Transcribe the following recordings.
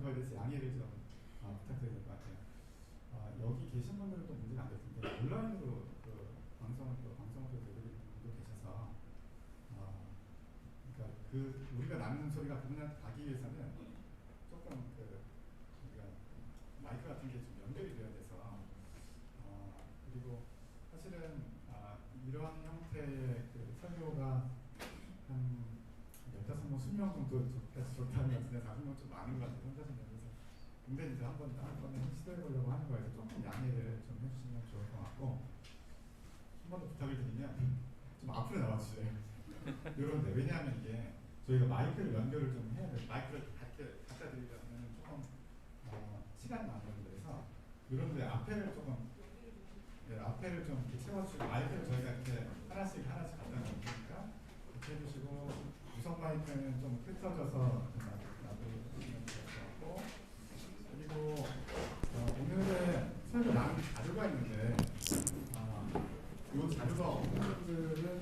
거에 대해서 양해를 좀 부탁드려야 될 것 같아요. 여기 계신 분들은 또 문제가 안 될 텐데 온라인으로 그 방송을 또 들으시는 분도 계셔서 그러니까 그 우리가 나누는 소리가 그분한테 가기 위해서는 조금 우리가 마이크 같은 게 좀 연결이 돼야 돼서 그리고 사실은 이런 형태의 그 설교가 한 15명, 20명 정도 좋다는 것 같은데 40명 좀 많은 것 같아요. 혼자서 내면서. 근데 이제 한번에 시도해보려고 하는 거에서 조금 양해를 좀 해주시면 좋을 것 같고 한 번 더 부탁을 드리면 좀 앞으로 나와주세요. 이런데 왜냐하면 이게 저희가 마이크를 연결을 좀 해야 돼요. 마이크를 갖다 드리려면 조금 시간이 많이 걸려서 이런데 앞에를 조금 앞에를 좀 이렇게 채워주시고 마이크를 저희가 이렇게 하나씩 갖다 놓으니까 이렇게 해주시고 무선 마이크는 좀 흩어져서 놔두시면 좋을 것 같고 그리고 오늘의 설교 나눈 자료가 있는데 이 자료가 없는 분들은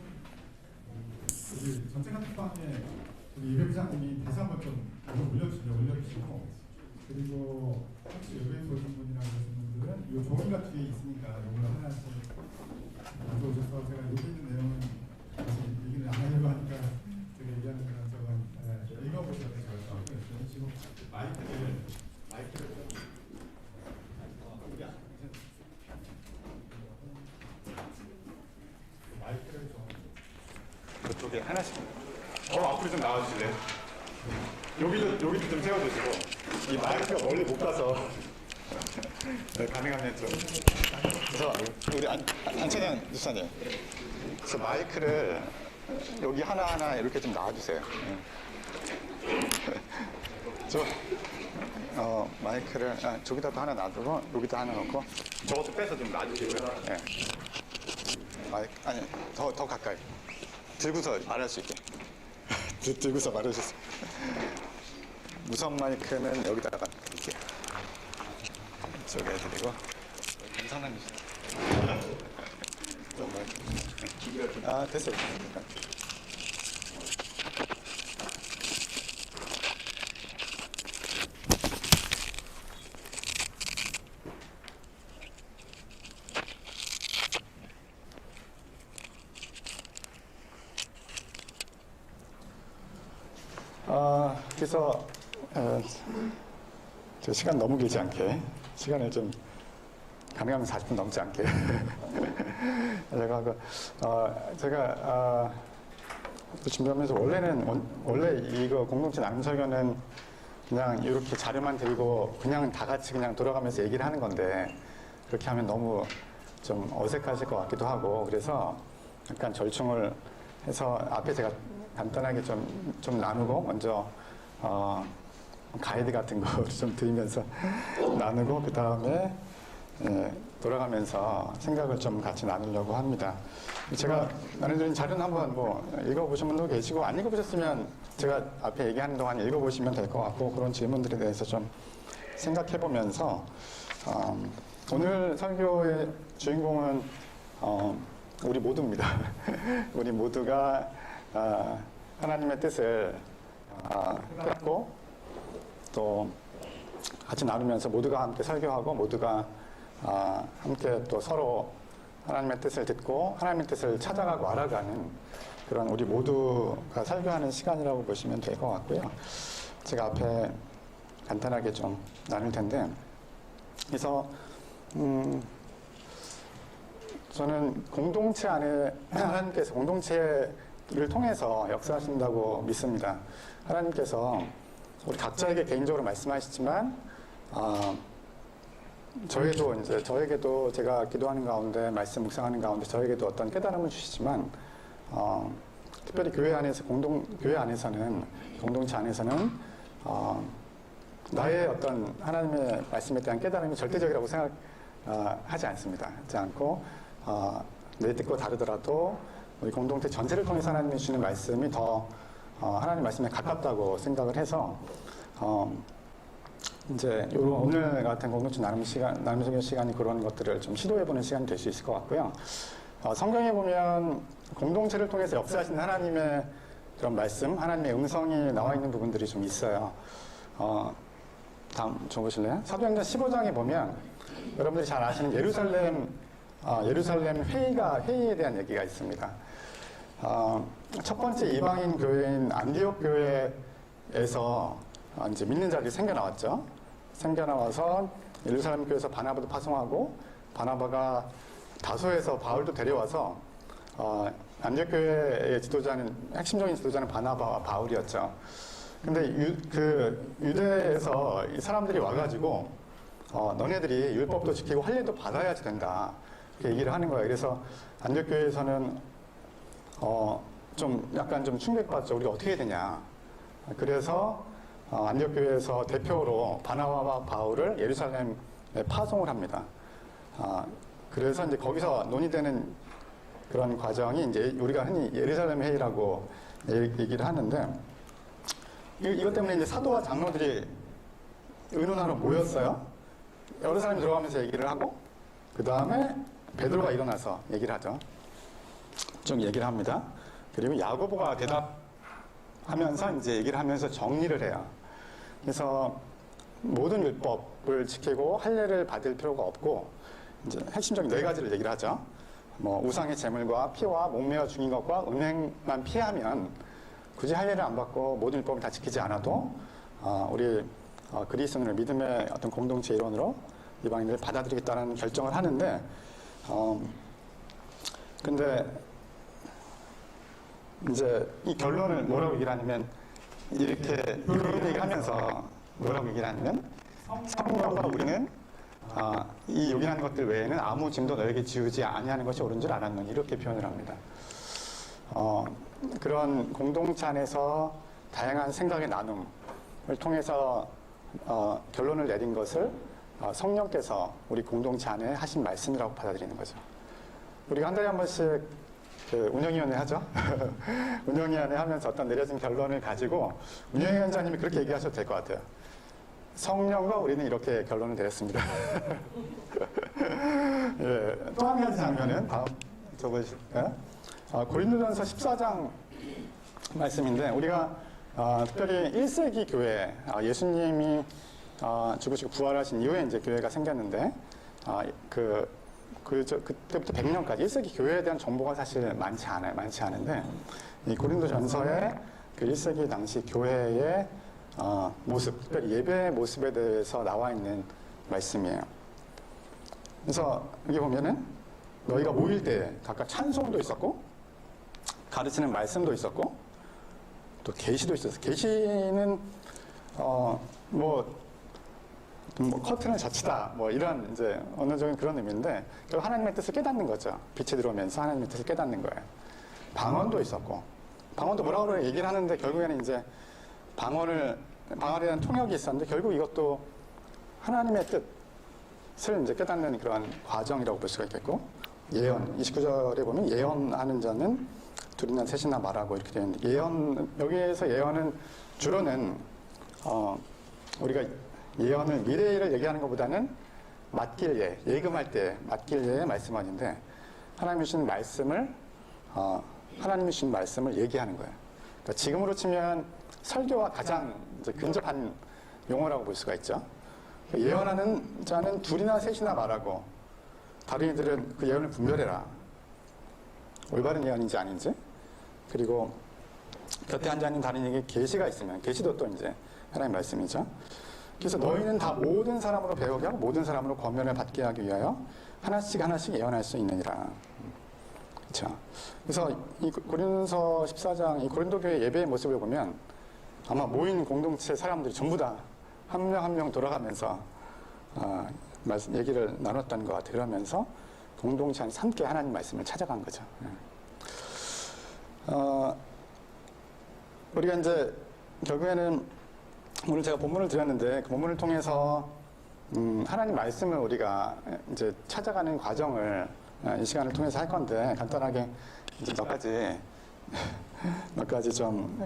우리 전체감독방에 우리 이배 부장님이 다시 한번 좀 올려주시고 그리고 혹시 여기에서 오신 분이나 그러신 분들은 이 종이가 뒤에 있으니까 이걸 하나씩 가져오셔서 제가 여기 있는 내용은 다시 얘기를 안 하려고 하니까 제가 얘기하는 건 저건 읽어보셔도 좋을 것 같고요. 지금 마이크를 좀 마이크를 좀 그쪽에 하나씩 앞으로 좀 나와주실래요? 여기도 좀 세워주시고 이 마이크가 멀리 못 가서 가능하면 좀 그래서 우리 안찬영 유사님 그래서 마이크를 여기 하나하나 이렇게 좀 놔주세요. 마이크를 저기다도 하나 놔두고 여기다 하나 넣고 저것도 빼서 좀 놔주시고요. 네. 마이크 더 가까이 들고서 말할 수 있게 들고서 말할 수 있게 무선 마이크는 여기다가 이렇게 이쪽에 드리고 이상한 됐어요. 그래서 저 시간 너무 길지 않게 시간을 좀 가능하면 40분 넘지 않게 제가 준비하면서 원래 이거 공동체 나눔 설교는 그냥 이렇게 자료만 드리고 그냥 다 같이 그냥 돌아가면서 얘기를 하는 건데 그렇게 하면 너무 좀 어색하실 것 같기도 하고 그래서 약간 절충을 해서 앞에 제가 간단하게 좀 나누고 먼저 가이드 같은 거 좀 드리면서 나누고 그 다음에 돌아가면서 생각을 좀 같이 나누려고 합니다. 제가 나눠드린 자료는 한번 읽어보신 분도 계시고 안 읽어보셨으면 제가 앞에 얘기하는 동안 읽어보시면 될 것 같고 그런 질문들에 대해서 좀 생각해보면서 오늘 설교의 주인공은 우리 모두입니다. 우리 모두가 하나님의 뜻을 깨닫고 또 같이 나누면서 모두가 함께 설교하고 모두가 함께 또 서로 하나님의 뜻을 듣고 하나님의 뜻을 찾아가고 알아가는 그런 우리 모두가 설교하는 시간이라고 보시면 될 것 같고요. 제가 앞에 간단하게 좀 나눌 텐데 그래서 저는 공동체 안에 하나님께서 공동체를 통해서 역사하신다고 믿습니다. 하나님께서 우리 각자에게 개인적으로 말씀하시지만 저에게도 제가 기도하는 가운데 말씀 묵상하는 가운데 저에게도 어떤 깨달음을 주시지만 특별히 교회 안에서는 공동체 안에서는 나의 어떤 하나님의 말씀에 대한 깨달음이 절대적이라고 생각하지 않습니다. 하지 않고 내 뜻과 다르더라도 우리 공동체 전체를 통해서 하나님이 주시는 말씀이 더 하나님 말씀에 가깝다고 생각을 해서 이제 오늘 같은 공동체 나눔 시간이 그런 것들을 좀 시도해보는 시간이 될 수 있을 것 같고요. 성경에 보면 공동체를 통해서 역사하신 하나님의 그런 말씀, 하나님의 음성이 나와 있는 부분들이 좀 있어요. 다음 줘보실래요? 사도행전 15장에 보면 여러분들이 잘 아시는 예루살렘 회의에 대한 얘기가 있습니다. 첫 번째 이방인 교회인 안디옥 교회에서 이제 믿는 자들이 생겨나왔죠. 생겨나와서 예루살렘 교회에서 바나바도 파송하고 바나바가 다소에서 바울도 데려와서 안디옥 교회의 핵심적인 지도자는 바나바와 바울이었죠. 근데 유대에서 이 사람들이 와가지고 너네들이 율법도 지키고 할례도 받아야 된다 이렇게 얘기를 하는 거예요. 그래서 안디옥 교회에서는 좀 약간 좀 충격받죠. 우리가 어떻게 해야 되냐. 그래서 안디옥 교회에서 대표로 바나바와 바울을 예루살렘에 파송을 합니다. 그래서 이제 거기서 논의되는 그런 과정이 이제 우리가 흔히 예루살렘 회의라고 얘기를 하는데, 이것 때문에 이제 사도와 장로들이 의논하러 모였어요. 여러 사람이 들어가면서 얘기를 하고, 그 다음에 베드로가 일어나서 얘기를 하죠. 좀 얘기를 합니다. 그리고 야고보가 대답하면서 이제 얘기를 하면서 정리를 해요. 그래서 모든 율법을 지키고 할례를 받을 필요가 없고, 이제 핵심적인 4가지를 얘기를 하죠. 우상의 제물과 피와 목매어 죽인 것과 음행만 피하면 굳이 할례를 안 받고 모든 율법을 다 지키지 않아도 우리 그리스도인의 믿음의 어떤 공동체 일원으로 이방인들을 받아들이겠다는 결정을 하는데, 근데 이제 이 결론을 뭐라고 얘기를 하냐면, 이렇게 얘기를 하면서 뭐라고 얘기를 하냐면, 성령과 우리는 이 요긴한 것들 외에는 아무 짐도 너에게 지우지 아니하는 것이 옳은 줄 알았느니, 이렇게 표현을 합니다. 그런 공동체 안에서 다양한 생각의 나눔을 통해서 결론을 내린 것을 성령께서 우리 공동체 안에 하신 말씀이라고 받아들이는 거죠. 우리가 한 달에 한 번씩 운영위원회 하죠. 운영위원회 하면서 어떤 내려진 결론을 가지고 운영위원장님이 그렇게 얘기하셔도 될 것 같아요. 성령과 우리는 이렇게 결론을 내렸습니다. 예, 또 한 가지 장면은 다음 적으실까요? 고린도전서 14장 말씀인데, 우리가 특별히 1세기 교회, 예수님이 죽으시고 부활하신 이후에 이제 교회가 생겼는데, 그때부터 100년까지 1세기 교회에 대한 정보가 사실 많지 않은데, 이 고린도전서의 그 1세기 당시 교회의 모습, 특별히 예배의 모습에 대해서 나와 있는 말씀이에요. 그래서 여기 보면은 너희가 모일 때 각각 찬송도 있었고, 가르치는 말씀도 있었고, 또 계시도 있었어요. 계시는 커튼을 젖히다, 이런 이제 언어적인 그런 의미인데, 결국 하나님의 뜻을 깨닫는 거죠. 빛이 들어오면서 하나님의 뜻을 깨닫는 거예요. 방언도 있었고, 방언도 뭐라고 얘기를 하는데, 결국에는 이제 방언에 대한 통역이 있었는데, 결국 이것도 하나님의 뜻을 이제 깨닫는 그러한 과정이라고 볼 수가 있겠고, 예언, 29절에 보면 예언하는 자는 둘이나 셋이나 말하고 이렇게 되어 있는데, 여기에서 예언은 주로는 우리가 예언을 미래를 얘기하는 것보다는 맡길 예금할 때 맡길 예의 말씀하는데, 하나님이 주신 말씀을 얘기하는 거예요. 그러니까 지금으로 치면 설교와 가장 이제 근접한 용어라고 볼 수가 있죠. 예언하는 자는 둘이나 셋이나 말하고, 다른 이들은 그 예언을 분별해라. 올바른 예언인지 아닌지. 그리고 곁에 앉아있는 다른 이에게 계시가 있으면, 계시도 또 이제 하나님의 말씀이죠. 그래서 너희는 다 모든 사람으로 배우게 하고 모든 사람으로 권면을 받게 하기 위하여 하나씩 예언할 수 있느니라. 그렇죠. 그래서 이 고린도서 14장 이 고린도 교회 예배의 모습을 보면, 아마 모인 공동체 사람들이 전부 다 한 명 한 명 돌아가면서 얘기를 나눴던 것 같아요. 그러면서 공동체 안에서 함께 하나님 말씀을 찾아간 거죠. 우리가 이제 결국에는 오늘 제가 본문을 드렸는데, 그 본문을 통해서 하나님 말씀을 우리가 이제 찾아가는 과정을 이 시간을 통해서 할 건데, 간단하게 이제 몇 가지 좀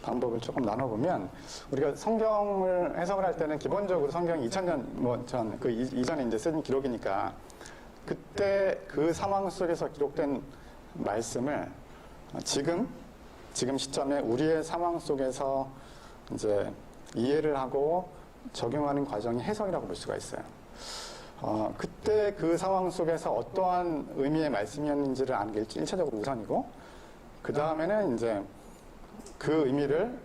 방법을 조금 나눠보면, 우리가 성경을 해석을 할 때는 기본적으로 성경이 2000년 전 이전에 이제 쓴 기록이니까, 그때 그 상황 속에서 기록된 말씀을 지금 시점에 우리의 상황 속에서 이제 이해를 하고 적용하는 과정이 해석이라고 볼 수가 있어요. 그때 그 상황 속에서 어떠한 의미의 말씀이었는지를 아는 게 1차적으로 우선이고, 그 다음에는 이제 그 의미를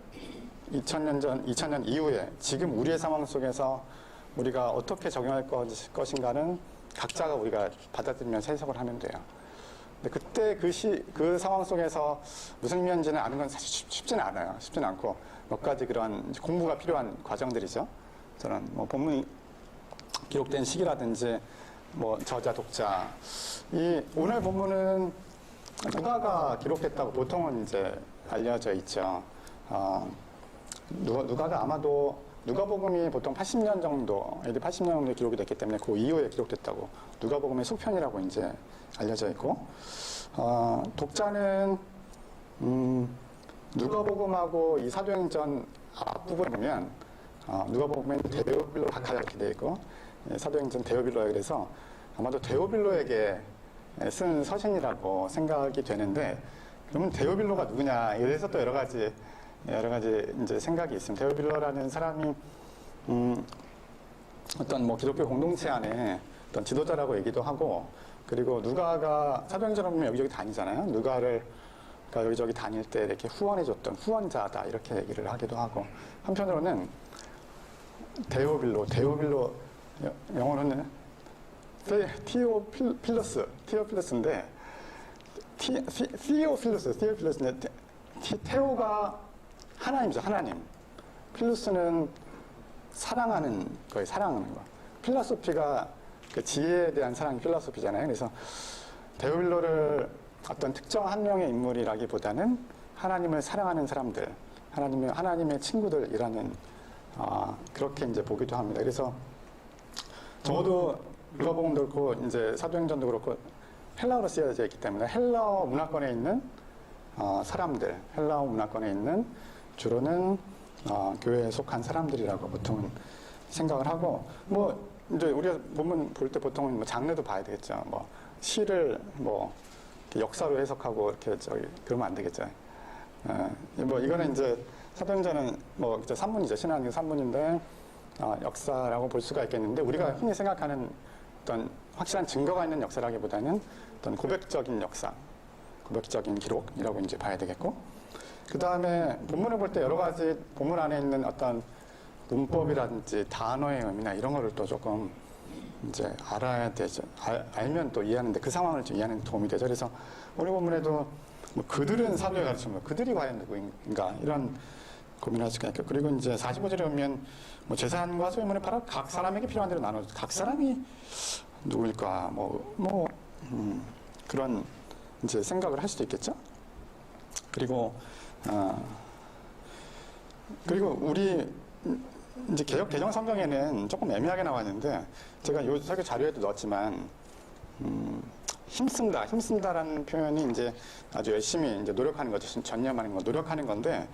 2000년 이후에 지금 우리의 상황 속에서 우리가 어떻게 적용할 것인가는 각자가 우리가 받아들이면서 해석을 하면 돼요. 근데 그때 그 상황 속에서 무슨 의미인지는 아는 건 사실 쉽지는 않아요. 쉽지는 않고 몇 가지 그런 공부가 필요한 과정들이죠. 저는 뭐 본문이 기록된 시기라든지 뭐 저자, 독자. 이 오늘 본문은 누가가 기록했다고 보통은 이제 알려져 있죠. 누가가 아마도 누가복음이 보통 80년 정도, AD 80년 정도에 기록이 됐기 때문에 그 이후에 기록됐다고 누가복음의 속편이라고 이제 알려져 있고, 독자는 누가복음하고 이 사도행전 앞부분을 보면 누가복음은 데오빌로 각하자 이렇게 되어 있고, 사도행전 데오빌로에 그래서 아마도 데오빌로에게 쓴 서신이라고 생각이 되는데, 그러면 데오빌로가 누구냐 이에 대해서 또 여러 가지 이제 생각이 있습니다. 데오빌로라는 사람이 어떤 뭐 기독교 공동체 안에 어떤 지도자라고 얘기도 하고, 그리고 누가가 사도행전을 보면 여기저기 다니잖아요. 누가를 여기저기 다닐 때 이렇게 후원해줬던 후원자다 이렇게 얘기를 하기도 하고, 한편으로는 데오빌로 영어로는 티오필러스인데 티오필러스인데 테오가 하나님이죠. 하나님. 필로스는 사랑하는 거예요. 사랑하는 거. 필라소피가 그 지혜에 대한 사랑이 필라소피잖아요. 그래서 데오빌로를 어떤 특정 한 명의 인물이라기보다는 하나님을 사랑하는 사람들, 하나님의 친구들이라는 그렇게 이제 보기도 합니다. 그래서 적어도 누가복음도 그렇고 이제 사도행전도 그렇고 헬라어로 쓰여져 있기 때문에 헬라어 문화권에 있는 사람들, 헬라어 문화권에 있는 주로는 교회에 속한 사람들이라고 보통은 생각을 하고, 뭐 이제 우리가 본문 볼 때 보통은 뭐 장르도 봐야 되겠죠. 뭐 시를 뭐 역사로 해석하고 이렇게 그러면 안 되겠죠. 뭐 이거는 이제 사도행전은 뭐 산문이죠. 신학의 산문인데 역사라고 볼 수가 있겠는데, 우리가 흔히 생각하는 어떤 확실한 증거가 있는 역사라기보다는 어떤 고백적인 역사, 고백적인 기록이라고 이제 봐야 되겠고, 그 다음에 본문을 볼 때 여러 가지 본문 안에 있는 어떤 문법이라든지 단어의 의미나 이런 거를 또 조금 이제 알아야 되죠. 알면 또 이해하는데 그 상황을 좀 이해하는 데 도움이 되죠. 그래서 오늘 본문에도 뭐 그들은 사도에 가르치면 그들이 과연 누구인가 이런 고민할 수가 있고, 그리고 이제 45절에 보면 뭐 재산과 소유물을 팔아 각 사람에게 필요한 대로 나눠, 각 사람이 누구일까 그런 이제 생각을 할 수도 있겠죠. 그리고 우리 이제 개정 성경에는 조금 애매하게 나왔는데, 제가 요 설교 자료에도 넣었지만 힘쓴다라는 표현이 이제 아주 열심히 이제 노력하는 거죠. 전념하는 거, 노력하는 건데,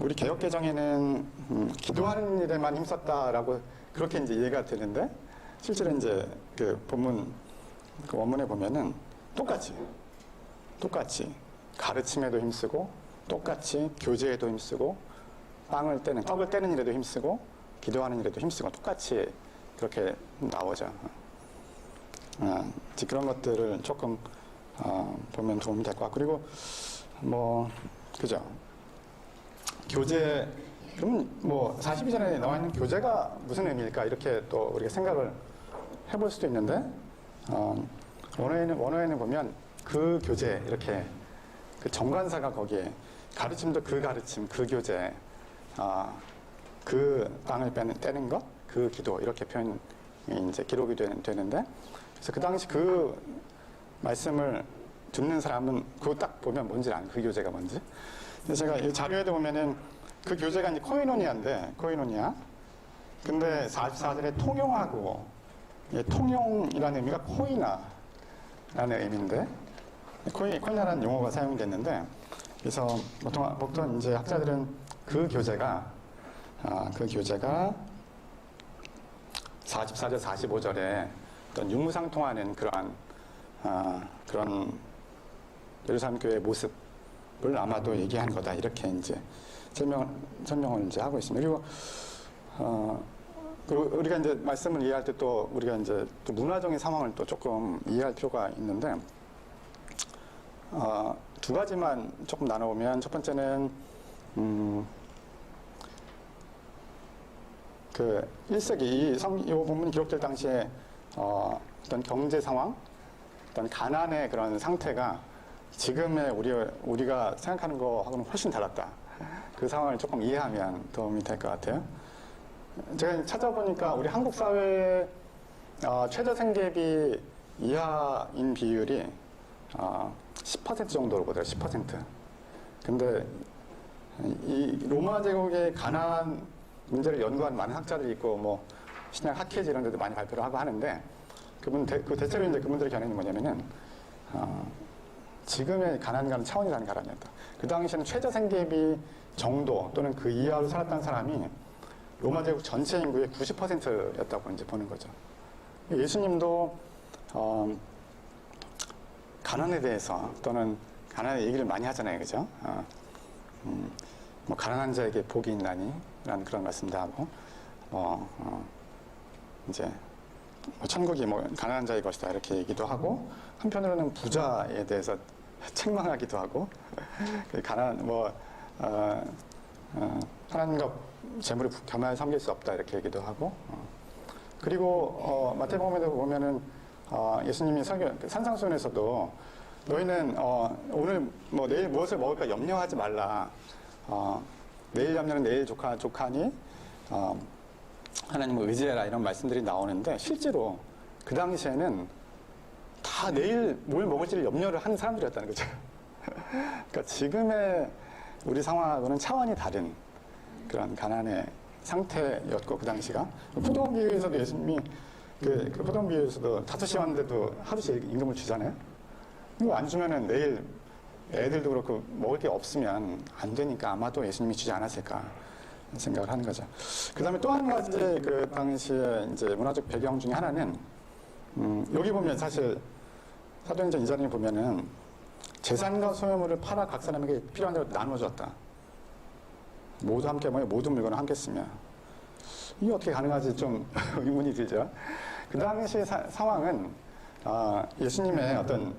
우리 개역 개정에는 기도하는 일에만 힘썼다라고 그렇게 이제 이해가 되는데, 실제로 이제 그 본문 그 원문에 보면은 똑같이 가르침에도 힘쓰고, 똑같이 교제에도 힘쓰고, 떡을 떼는 일에도 힘쓰고, 기도하는 일에도 힘쓰고, 똑같이 그렇게 나오죠. 그런 것들을 조금 보면 도움이 될 것 같고, 그리고 뭐 그죠? 교제, 그럼 뭐 42절에 나와 있는 교제가 무슨 의미일까 이렇게 또 우리가 생각을 해볼 수도 있는데, 원어에는 보면 그 교제 이렇게 그 정관사가 거기에 가르침도 그 가르침, 그 교제, 그 땅을 떼는 것, 그 기도 이렇게 표현이 이제 기록이 되는데, 그래서 그 당시 그 말씀을 듣는 사람은 그거 딱 보면 뭔지 아는, 그 교제가 뭔지. 그래서 제가 이 자료에도 보면은 그 교제가 이제 코이노니아. 근데 44절에 통용하고, 통용이라는 의미가 코이나라는 의미인데, 코이나라는 용어가 사용됐는데, 그래서 보통 이제 학자들은 그 교제가 44절, 45절에 어떤 유무상통하는 그런 예루살렘 교회의 모습을 아마도 얘기한 거다, 이렇게 이제 설명을 이제 하고 있습니다. 그리고 그리고 우리가 이제 말씀을 이해할 때 또 우리가 이제 또 문화적인 상황을 또 조금 이해할 필요가 있는데, 두 가지만 조금 나눠보면, 첫 번째는, 그 1세기 이 부분이 기록될 당시에 어떤 경제 상황, 어떤 가난의 그런 상태가 지금의 우리가 생각하는 거하고는 훨씬 달랐다. 그 상황을 조금 이해하면 도움이 될 것 같아요. 제가 찾아보니까 우리 한국 사회의 최저 생계비 이하인 비율이 10% 정도로 보더라고요. 10%. 근데 이 로마 제국의 가난 문제를 연구한 많은 학자들이 있고, 뭐 신약 학회지 이런 데도 많이 발표를 하고 하는데, 대체로 이제 그분들의 견해는 뭐냐면은 지금의 가난과는 차원이 다른 가난이었다. 그 당시에는 최저 생계비 정도 또는 그 이하로 살았던 사람이 로마 제국 전체 인구의 90%였다고 이제 보는 거죠. 예수님도 가난에 대해서 또는 가난의 얘기를 많이 하잖아요, 그죠? 뭐 가난한 자에게 복이 있나니? 라는 그런 말씀도 하고, 이제 뭐 천국이 뭐 가난한 자의 것이다 이렇게 얘기도 하고, 한편으로는 부자에 대해서 책망하기도 하고, 가난 하나님과 재물을 겸하여 섬길 수 없다 이렇게 얘기도 하고, 그리고 마태복음에도 보면은 예수님이 산상수훈에서도 너희는 오늘 뭐 내일 무엇을 먹을까 염려하지 말라. 내일 염려는 내일 족하니 하나님을 의지해라 이런 말씀들이 나오는데, 실제로 그 당시에는 다 내일 뭘 먹을지를 염려를 하는 사람들이었다는 거죠. 그러니까 지금의 우리 상황하고는 차원이 다른 그런 가난의 상태였고, 그 당시가 포도원 비유에서도 예수님이 그 포도원 비유에서도 5시 왔는데도 하루씩 임금을 주잖아요. 이거 안 주면은 내일 애들도 그렇고 먹을 게 없으면 안 되니까 아마도 예수님이 주지 않았을까 생각을 하는 거죠. 그 다음에 또 한 가지 그 당시에 이제 문화적 배경 중에 하나는, 여기 보면 사실 사도행전 2장에 보면은 재산과 소유물을 팔아 각 사람에게 필요한 대로 나눠줬다. 모두 함께 모여 모든 물건을 함께 쓰며. 이게 어떻게 가능하지 좀 의문이 들죠. 그 당시 상황은 예수님의 어떤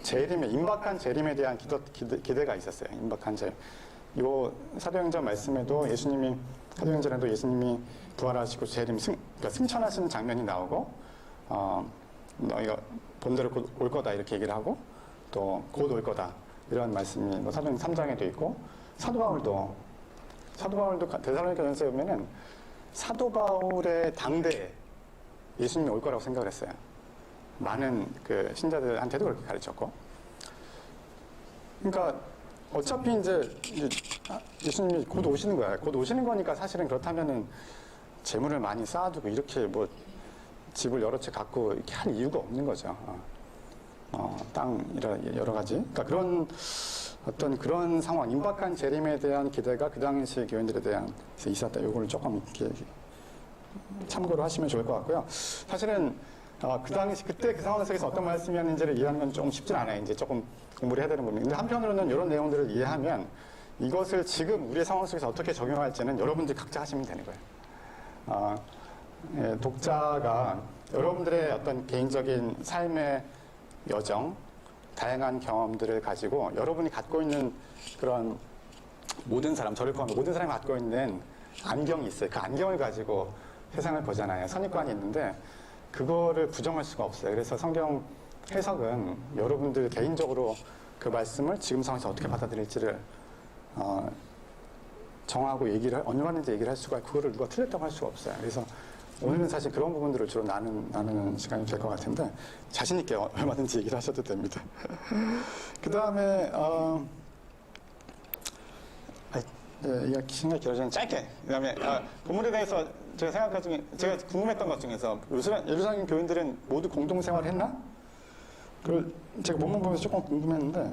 임박한 재림에 대한 기대가 있었어요. 임박한 재림. 요 사도행전 말씀에도 사도행전에도 예수님이 부활하시고 그러니까 승천하시는 장면이 나오고, 너희가 본대로 곧 올 거다 이렇게 얘기를 하고, 또 곧 올 거다 이런 말씀이 뭐 사도행전 3장에도 있고, 사도 바울도 데살로니가전서에 보면은 사도 바울의 당대에 예수님이 올 거라고 생각을 했어요. 많은 그 신자들한테도 그렇게 가르쳤고. 그러니까 어차피 이제 예수님이 곧 오시는 거야. 곧 오시는 거니까 사실은 그렇다면은 재물을 많이 쌓아두고 이렇게 뭐 집을 여러 채 갖고 이렇게 할 이유가 없는 거죠. 땅 여러 가지. 그러니까 그런 상황, 임박한 재림에 대한 기대가 그 당시 교인들에 대한 있었다. 요거를 조금 이렇게 참고로 하시면 좋을 것 같고요. 사실은 그 당시 그때 그 상황 속에서 어떤 말씀이었는지를 이해하는 건 좀 쉽진 않아요. 이제 조금 공부를 해야 되는 부분이. 근데 한편으로는 이런 내용들을 이해하면 이것을 지금 우리의 상황 속에서 어떻게 적용할지는 여러분들이 각자 하시면 되는 거예요. 독자가 여러분들의 어떤 개인적인 삶의 여정, 다양한 경험들을 가지고 여러분이 갖고 있는 그런 모든 사람, 저를 포함해 모든 사람이 갖고 있는 안경이 있어요. 그 안경을 가지고 세상을 보잖아요. 선입관이 있는데 그거를 부정할 수가 없어요. 그래서 성경 해석은 여러분들 개인적으로 그 말씀을 지금 상황에서 어떻게 받아들일지를 정하고 얼마든지 얘기를 할 수가 있고, 그거를 누가 틀렸다고 할 수가 없어요. 그래서 오늘은 사실 그런 부분들을 주로 나누는 시간이 될 것 같은데, 자신있게 얼마든지 얘기를 하셔도 됩니다. 그 다음에, 이거 생각이 길어지는 짧게. 그 다음에, 본문에 대해서 제가 궁금했던 것 중에서, 예루살렘 교인들은 모두 공동생활을 했나? 제가 본문 보면서 조금 궁금했는데,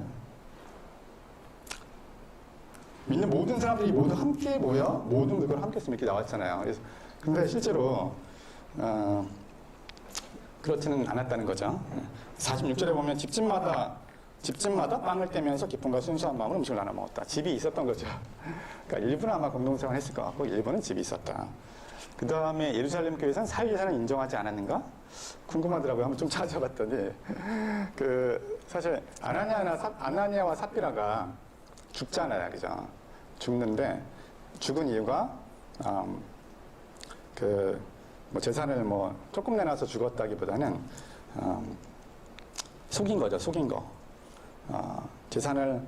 믿는 모든 사람들이 모두 함께 모여 모든 물건을 함께 쓰면 이렇게 나왔잖아요. 그래서 근데 실제로 그렇지는 않았다는 거죠. 46절에 보면 집집마다 집집마다 빵을 떼면서 기쁨과 순수한 마음으로 음식을 나눠 먹었다. 집이 있었던 거죠. 그러니까 일부는 아마 공동생활을 했을 것 같고 일부는 집이 있었다. 그 다음에 예루살렘 교회에서는 사회재산을 인정하지 않았는가? 궁금하더라고요. 한번 좀 찾아봤더니 사실 아나니아와 삽비라가 죽잖아요, 그죠? 죽는데 죽은 이유가 뭐 재산을 뭐 조금 내놔서 죽었다기보다는 속인 거죠, 속인 거. 재산을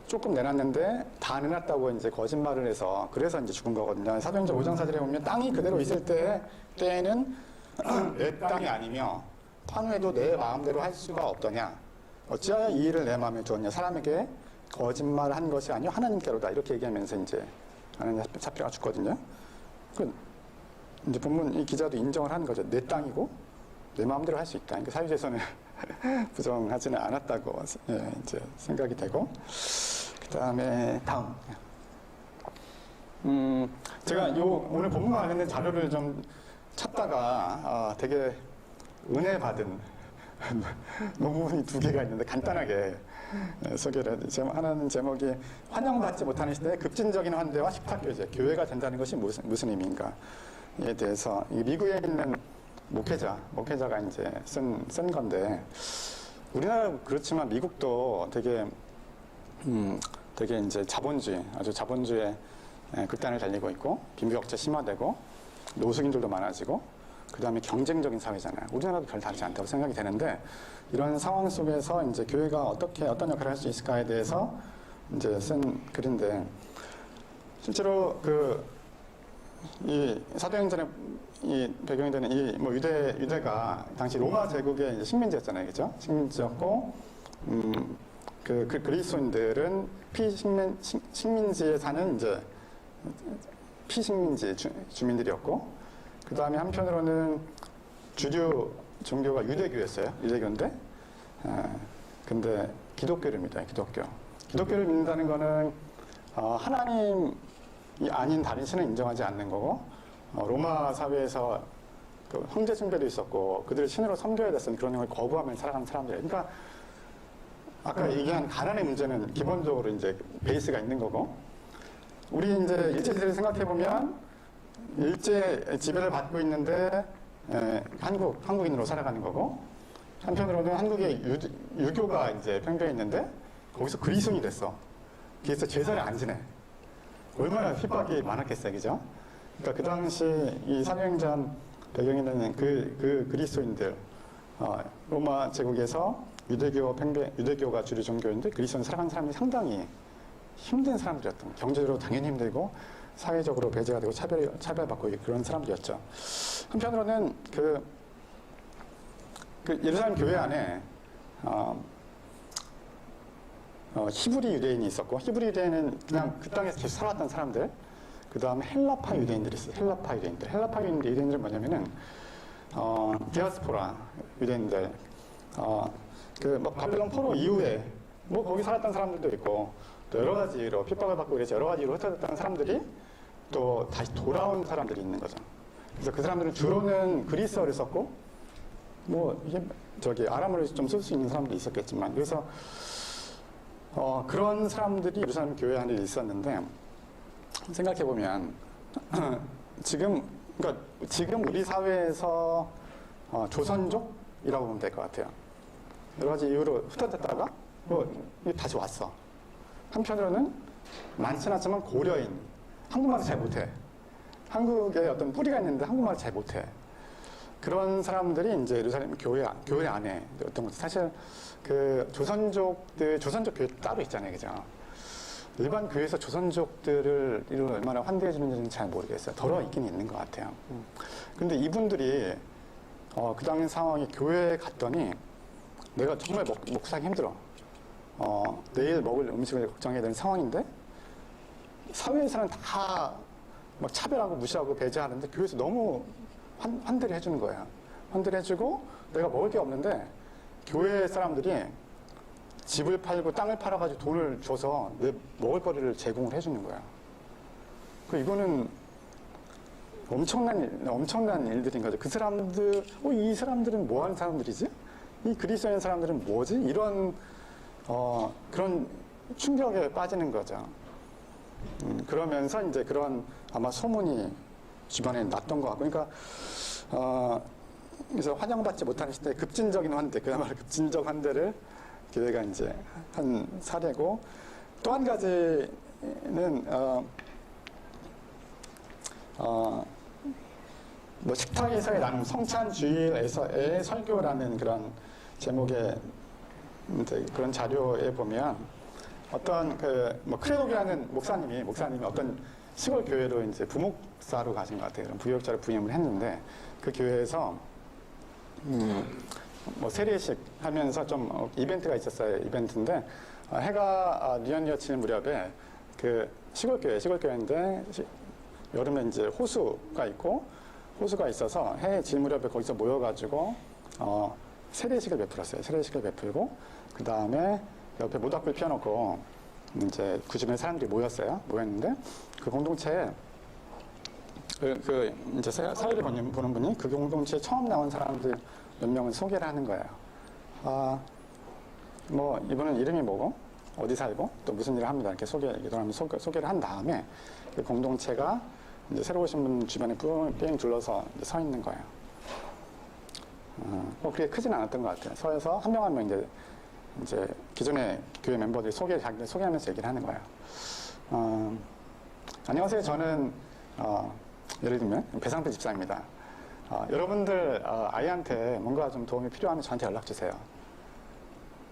조금 내놨는데 다 내놨다고 이제 거짓말을 해서 그래서 이제 죽은 거거든요. 사도행전 5장 4절에 보면 땅이 그대로 있을 때에는 내 땅이 아니며 판후에도 내 마음대로 할 수가 없더냐. 어찌하여 이 일을 내 마음에 두었냐. 사람에게 거짓말을 한 것이 아니요 하나님께로다. 이렇게 얘기하면서 이제 하나님 삽비라가 죽거든요. 이제 본문 이 기자도 인정을 하는 거죠. 내 땅이고 내 마음대로 할 수 있다. 그러니까 사유재산을 부정하지는 않았다고 이제 생각이 되고. 그 다음에 다음. 제가 오늘 본문 안에 있는 자료를 좀 찾다가 되게 은혜 받은 논문이 2개가 있는데 간단하게 소개를 해요. 하나는 제목이 환영받지 못하는 시대의 급진적인 환대와 식탁교제, 교회가 된다는 것이 무슨 의미인가에 대해서 미국에 있는 목회자가 이제 쓴 건데 우리나라 그렇지만 미국도 되게 이제 아주 자본주의 극단을 달리고 있고 빈부격차 심화되고 노숙인들도 많아지고 그 다음에 경쟁적인 사회잖아요. 우리나라도 별 다르지 않다고 생각이 되는데 이런 상황 속에서 이제 교회가 어떤 역할을 할 수 있을까에 대해서 이제 쓴 글인데 실제로 이 사도행전에 이 배경이 되는 이 뭐 유대가 당시 로마 제국의 식민지였잖아요, 그죠? 식민지였고 그리스도인들은 식민지에 사는 이제 피식민지 주민들이었고 그 다음에 한편으로는 주류 종교가 유대교였어요. 유대교인데 근데 기독교를 믿어요. 기독교를 믿는다는 거는 하나님이 아닌 다른 신을 인정하지 않는 거고 로마 사회에서 황제 숭배도 있었고 그들을 신으로 섬겨야 됐던 그런 걸 거부하면서 살아가는 사람들이에요. 그러니까 아까 얘기한 가난의 문제는 기본적으로 이제 베이스가 있는 거고 우리 이제 일제시대를 생각해 보면 일제 지배를 받고 있는데 한국인으로 살아가는 거고 한편으로는 한국에 유교가 이제 평교에 있는데 거기서 그리스도인이 됐어. 그래서 제사를 안 지내. 얼마나 핍박이 많았겠어요, 그죠? 그러니까 그 당시 이 사도행전 배경에 있는 그 그리스도인들 로마 제국에서 유대교가 주류 종교인데 그리스도인 살아가는 사람이 상당히 힘든 사람들이었던 거예요. 경제적으로 당연히 힘들고 사회적으로 배제가 되고 차별받고 그런 사람들이었죠. 한편으로는 그 예루살렘 교회 안에 히브리 유대인이 있었고 히브리 유대인은 그냥 그 땅에서 계속 살아왔던 사람들. 그 다음에 헬라파 유대인들이 있어요. 헬라파 유대인들은 뭐냐면은 디아스포라 유대인들. 뭐 바벨론 포로 이후에 뭐 거기 살았던 사람들도 있고 또 여러 가지로 핍박을 받고 그래서 여러 가지로 흩어졌던 사람들이 또 다시 돌아온 사람들이 있는 거죠. 그래서 그 사람들은 주로는 그리스어를 썼고 뭐 이게 아람어를 좀 쓸 수 있는 사람도 있었겠지만 그래서 그런 사람들이 예루살렘 교회 안에 있었는데 생각해 보면 지금 우리 사회에서 조선족이라고 보면 될 것 같아요. 여러 가지 이유로 흩어졌다가 다시 왔어. 한편으로는 많지는 않지만 고려인, 한국말을 잘 못해. 한국에 어떤 뿌리가 있는데 한국말을 잘 못해. 그런 사람들이 이제 예루살렘 교회 안에 어떤 것 사실 조선족 교회 따로 있잖아요, 그죠? 일반 교회에서 조선족들을 얼마나 환대해 주는지는 잘 모르겠어요. 덜어 있긴 있는 것 같아요. 근데 이분들이 그 당시 상황이 교회에 갔더니 내가 정말 먹고 살기 힘들어. 내일 먹을 음식을 걱정해야 되는 상황인데 사회에서는 다 막 차별하고 무시하고 배제하는데 교회에서 너무 환대를 해주는 거야. 환대를 해주고 내가 먹을 게 없는데 교회 사람들이 집을 팔고 땅을 팔아가지고 돈을 줘서 내 먹을 거리를 제공을 해주는 거야. 이거는 엄청난 일들인 거죠. 그 사람들, 이 사람들은 뭐 하는 사람들이지? 이 그리스도인 사람들은 뭐지? 이런, 그런 충격에 빠지는 거죠. 그러면서 이제 그런 아마 소문이 주변에 났던 것 같고, 그러니까, 그래서 환영받지 못하는 시대에 급진적인 환대, 그야말로 급진적 환대를 교회가 이제 한 사례고, 또 한 가지는, 뭐 식탁에서의 나눔, 성찬주일에서의 설교라는 그런 제목의 이제 그런 자료에 보면 어떤 뭐 크레독이라는 목사님이 어떤 시골 교회로 이제 부목사로 가신 것 같아요. 그런 부교육자로 부임을 했는데 그 교회에서 뭐 세례식 하면서 좀 이벤트가 있었어요. 이벤트인데 해가 뉘엿뉘엿치는 무렵에 그 시골교회인데 여름에 이제 호수가 있어서 해 질 무렵에 거기서 모여가지고 세례식을 베풀었어요. 세례식을 베풀고 그 다음에 옆에 모닥불 피워놓고 이제 그 주변에 사람들이 모였는데 그 공동체에 이제 사회를 보는 분이 그 공동체에 처음 나온 사람들 몇 명을 소개를 하는 거예요. 뭐 이분은 이름이 뭐고 어디 살고 또 무슨 일을 합니다. 이렇게 소개를 한 다음에 그 공동체가 이제 새로 오신 분 주변에 삥 둘러서 서 있는 거예요. 뭐 그렇게 크진 않았던 것 같아요. 서서 한 명 한 명 이제 기존의 교회 멤버들이 자기들 소개하면서 얘기를 하는 거예요. 안녕하세요. 저는 예를 들면 배상태 집사입니다. 여러분들 아이한테 뭔가 좀 도움이 필요하면 저한테 연락 주세요.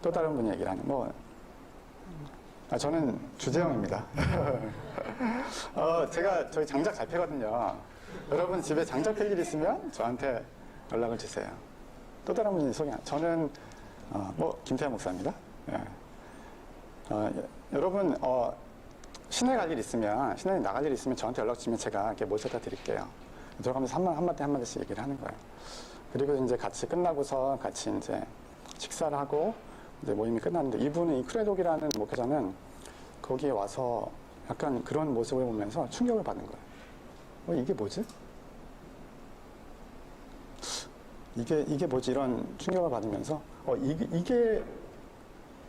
또 다른 분이 얘기를 하는 저는 주재영입니다. 저희 장작 잘 패거든요. 여러분 집에 장작 팰 일 있으면 저한테 연락을 주세요. 또 다른 분이 저는 김태환 목사입니다. 예. 여러분 시내 갈 일 있으면 시내에 나갈 일 있으면 저한테 연락 주시면 제가 이렇게 모셔다 드릴게요. 들어가면서 한마디씩 얘기를 하는 거예요. 그리고 이제 같이 끝나고서 같이 이제 식사를 하고 이제 모임이 끝났는데 이분은 이 크레독이라는 목회자는 거기에 와서 약간 그런 모습을 보면서 충격을 받은 거예요. 이게 뭐지? 이게 뭐지? 이런 충격을 받으면서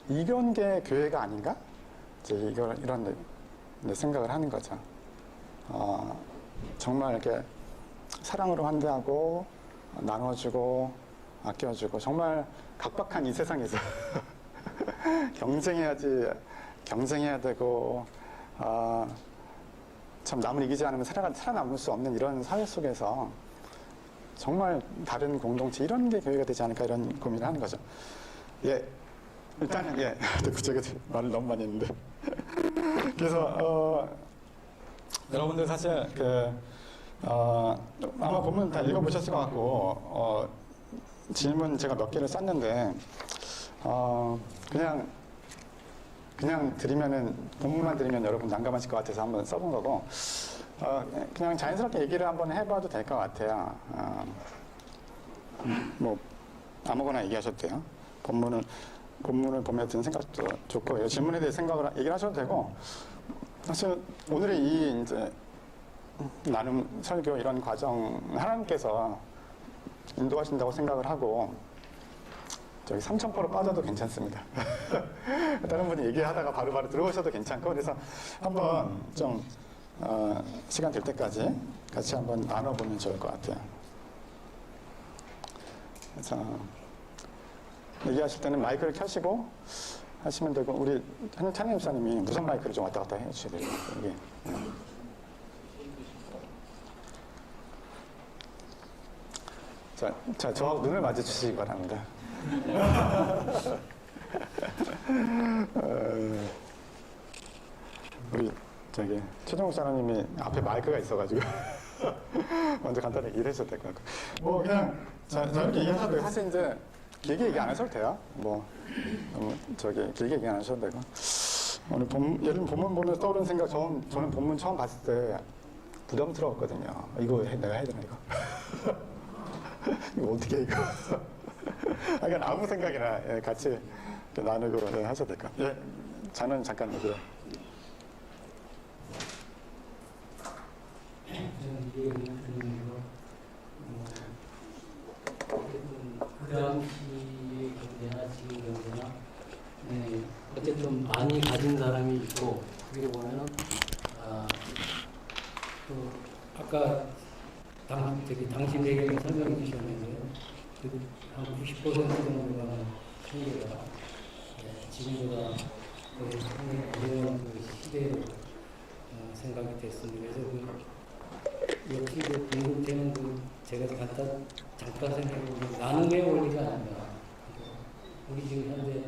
이런 게 교회가 아닌가? 이제 이런 생각을 하는 거죠. 정말 이렇게 사랑으로 환대하고 나눠주고 아껴주고 정말 각박한 이 세상에서 경쟁해야 되고 참 남을 이기지 않으면 살아남을 수 없는 이런 사회 속에서 정말 다른 공동체 이런 게 교회가 되지 않을까 이런 고민을 하는 거죠. 일단은 제가 말을 너무 많이 했는데 그래서 여러분들 사실 아마 본문 다 읽어보셨을 것 같고 질문 제가 몇 개를 썼는데 그냥 본문만 드리면 여러분 난감하실 것 같아서 한번 써본 거고 그냥 자연스럽게 얘기를 한번 해봐도 될 것 같아요. 뭐 아무거나 얘기하셔도 돼요. 본문을 보며 드는 생각도 좋고 질문에 대해 얘기를 하셔도 되고 사실 오늘의 이 이제 나눔 설교 이런 과정 하나님께서 인도하신다고 생각을 하고 저기 3,000%로 빠져도 괜찮습니다. 다른 분이 얘기하다가 바로바로 들어오셔도 괜찮고 그래서 한번 좀 시간 될 때까지 같이 한번 나눠보면 좋을 것 같아요. 그래서 얘기하실 때는 마이크를 켜시고 하시면 되고 우리 찬희 목사님이 무선 마이크를 좀 왔다 갔다 해주셔야 돼요. 여기. 자, 저하고 눈을 마주치시기 바랍니다. 우리 최정욱 사장님이 앞에 마이크가 있어가지고 먼저 간단히 얘기를 해주셔도 될 것 같고 그냥 저렇게 얘기하셔도 되고 사실 이제 길게 얘기 안 하셔도 돼요. 길게 얘기 안 하셔도 되고 오늘 예를 들면 본문 보면서 떠오르는 생각 저는 본문 처음 봤을 때 부담스러웠거든요. 이거 내가 해야 되나 이거? 이거 어떻게 해 이거? 그러니까 아무 생각이나 같이 나누고 하셔도 될 것 같아요. 저는 잠깐 여기요. 이게 들으면서 어쨌든 그 당시의 경제나 지금 경제나 어쨌든 많이 가진 사람이 있고 그게 보면은 또 아까 당시 배경에 설명해 주셨는데 한 90% 정도가 한계가 지금보다 거의 상당히 어려운 그 시대로 생각이 됐습니다. 그래서 역시 그 궁극되는 제가 잠깐 생각해보면 나눔의 원리가 아닌가. 우리 지금 현재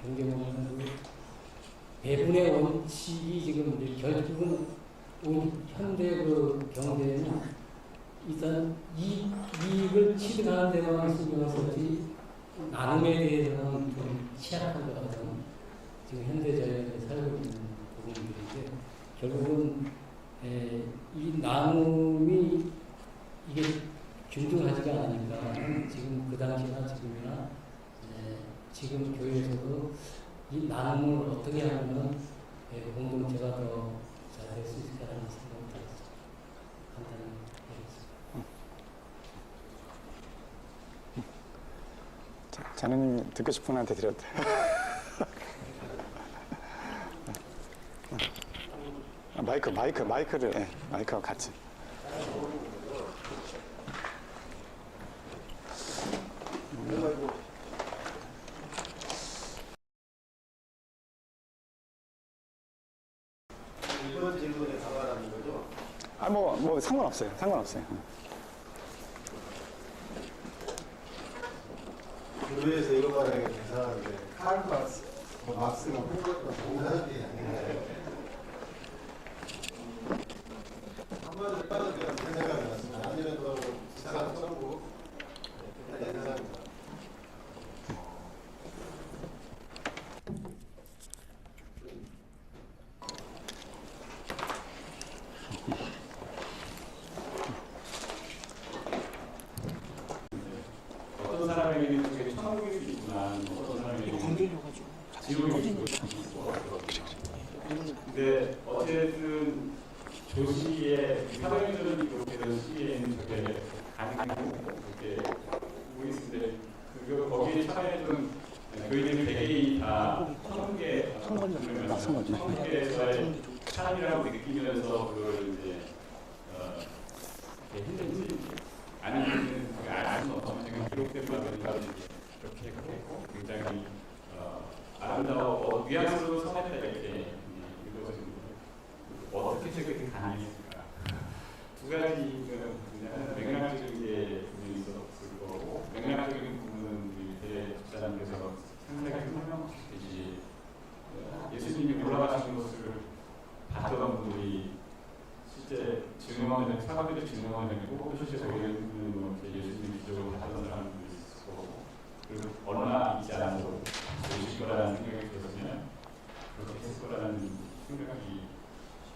경제보면 배분의 원칙이 지금 이제 결국은 우리 현대 그 경제는 일단 이익을 취득하는 데만 신경을 쓰지 나눔에 대해서는 좀 취약한 것 같은 지금 현대 저희가 살고 있는 부분들인데 결국은 이 나눔이 이게 균등하지가 않으니까 지금 그 당시나 지금이나 지금 교회에서도 이 나눔을 어떻게 하면 공동체가 더 잘 될 수 있을까라는 생각이 들었습니다. 간단히 해보겠습니다. 자네님이 듣고 싶은 분한테 드려도 돼요. 마이크를 마이크와 같이. 이번 질문에 답하라는 거죠? 뭐 상관없어요. 교회에서 이런 말하는 게 괜찮은데 칼 막스가 공산주의 아닌가요? 한마디로 따도 그냥 그 생각이 났습니다. 아니면 또 기사가 써고 감사합니다. 어떤 사람에게는 그게 천국이 있지만 어떤 사람에게는 지옥이 있고 근데 어쨌든 조시의 사도행전이 기록되는 시에는 그게 가능하고 그게 보이는데 그 거기에 참여했던 교인들 대개이 다 천국에서의 삶이라고 느끼면서 그걸 이제 힘든지 아니면 아는 어떤 기록된 바가 이렇게 했고 굉장히 아름다워 뉘앙스로 써냈다 이렇게 읽어집니다. 어떻게 그렇게 가능했을까? 두 가지는 맥락적인 게 분명히 있었을 거고 맥락적인 부분은 우리 대집사님께서 상당히 설명하셨듯이 예수님이 올라가신 것을 봤던 분들이 실제 증언을 사람들이 증언을 했고 실제 거기에는 뭐 예수님이 기적으로 봤던 사람들도 있었고 그리고 얼마 있지 않아도 오실 거라는 생각이 들었으면 그렇게 했을 거라는 생각이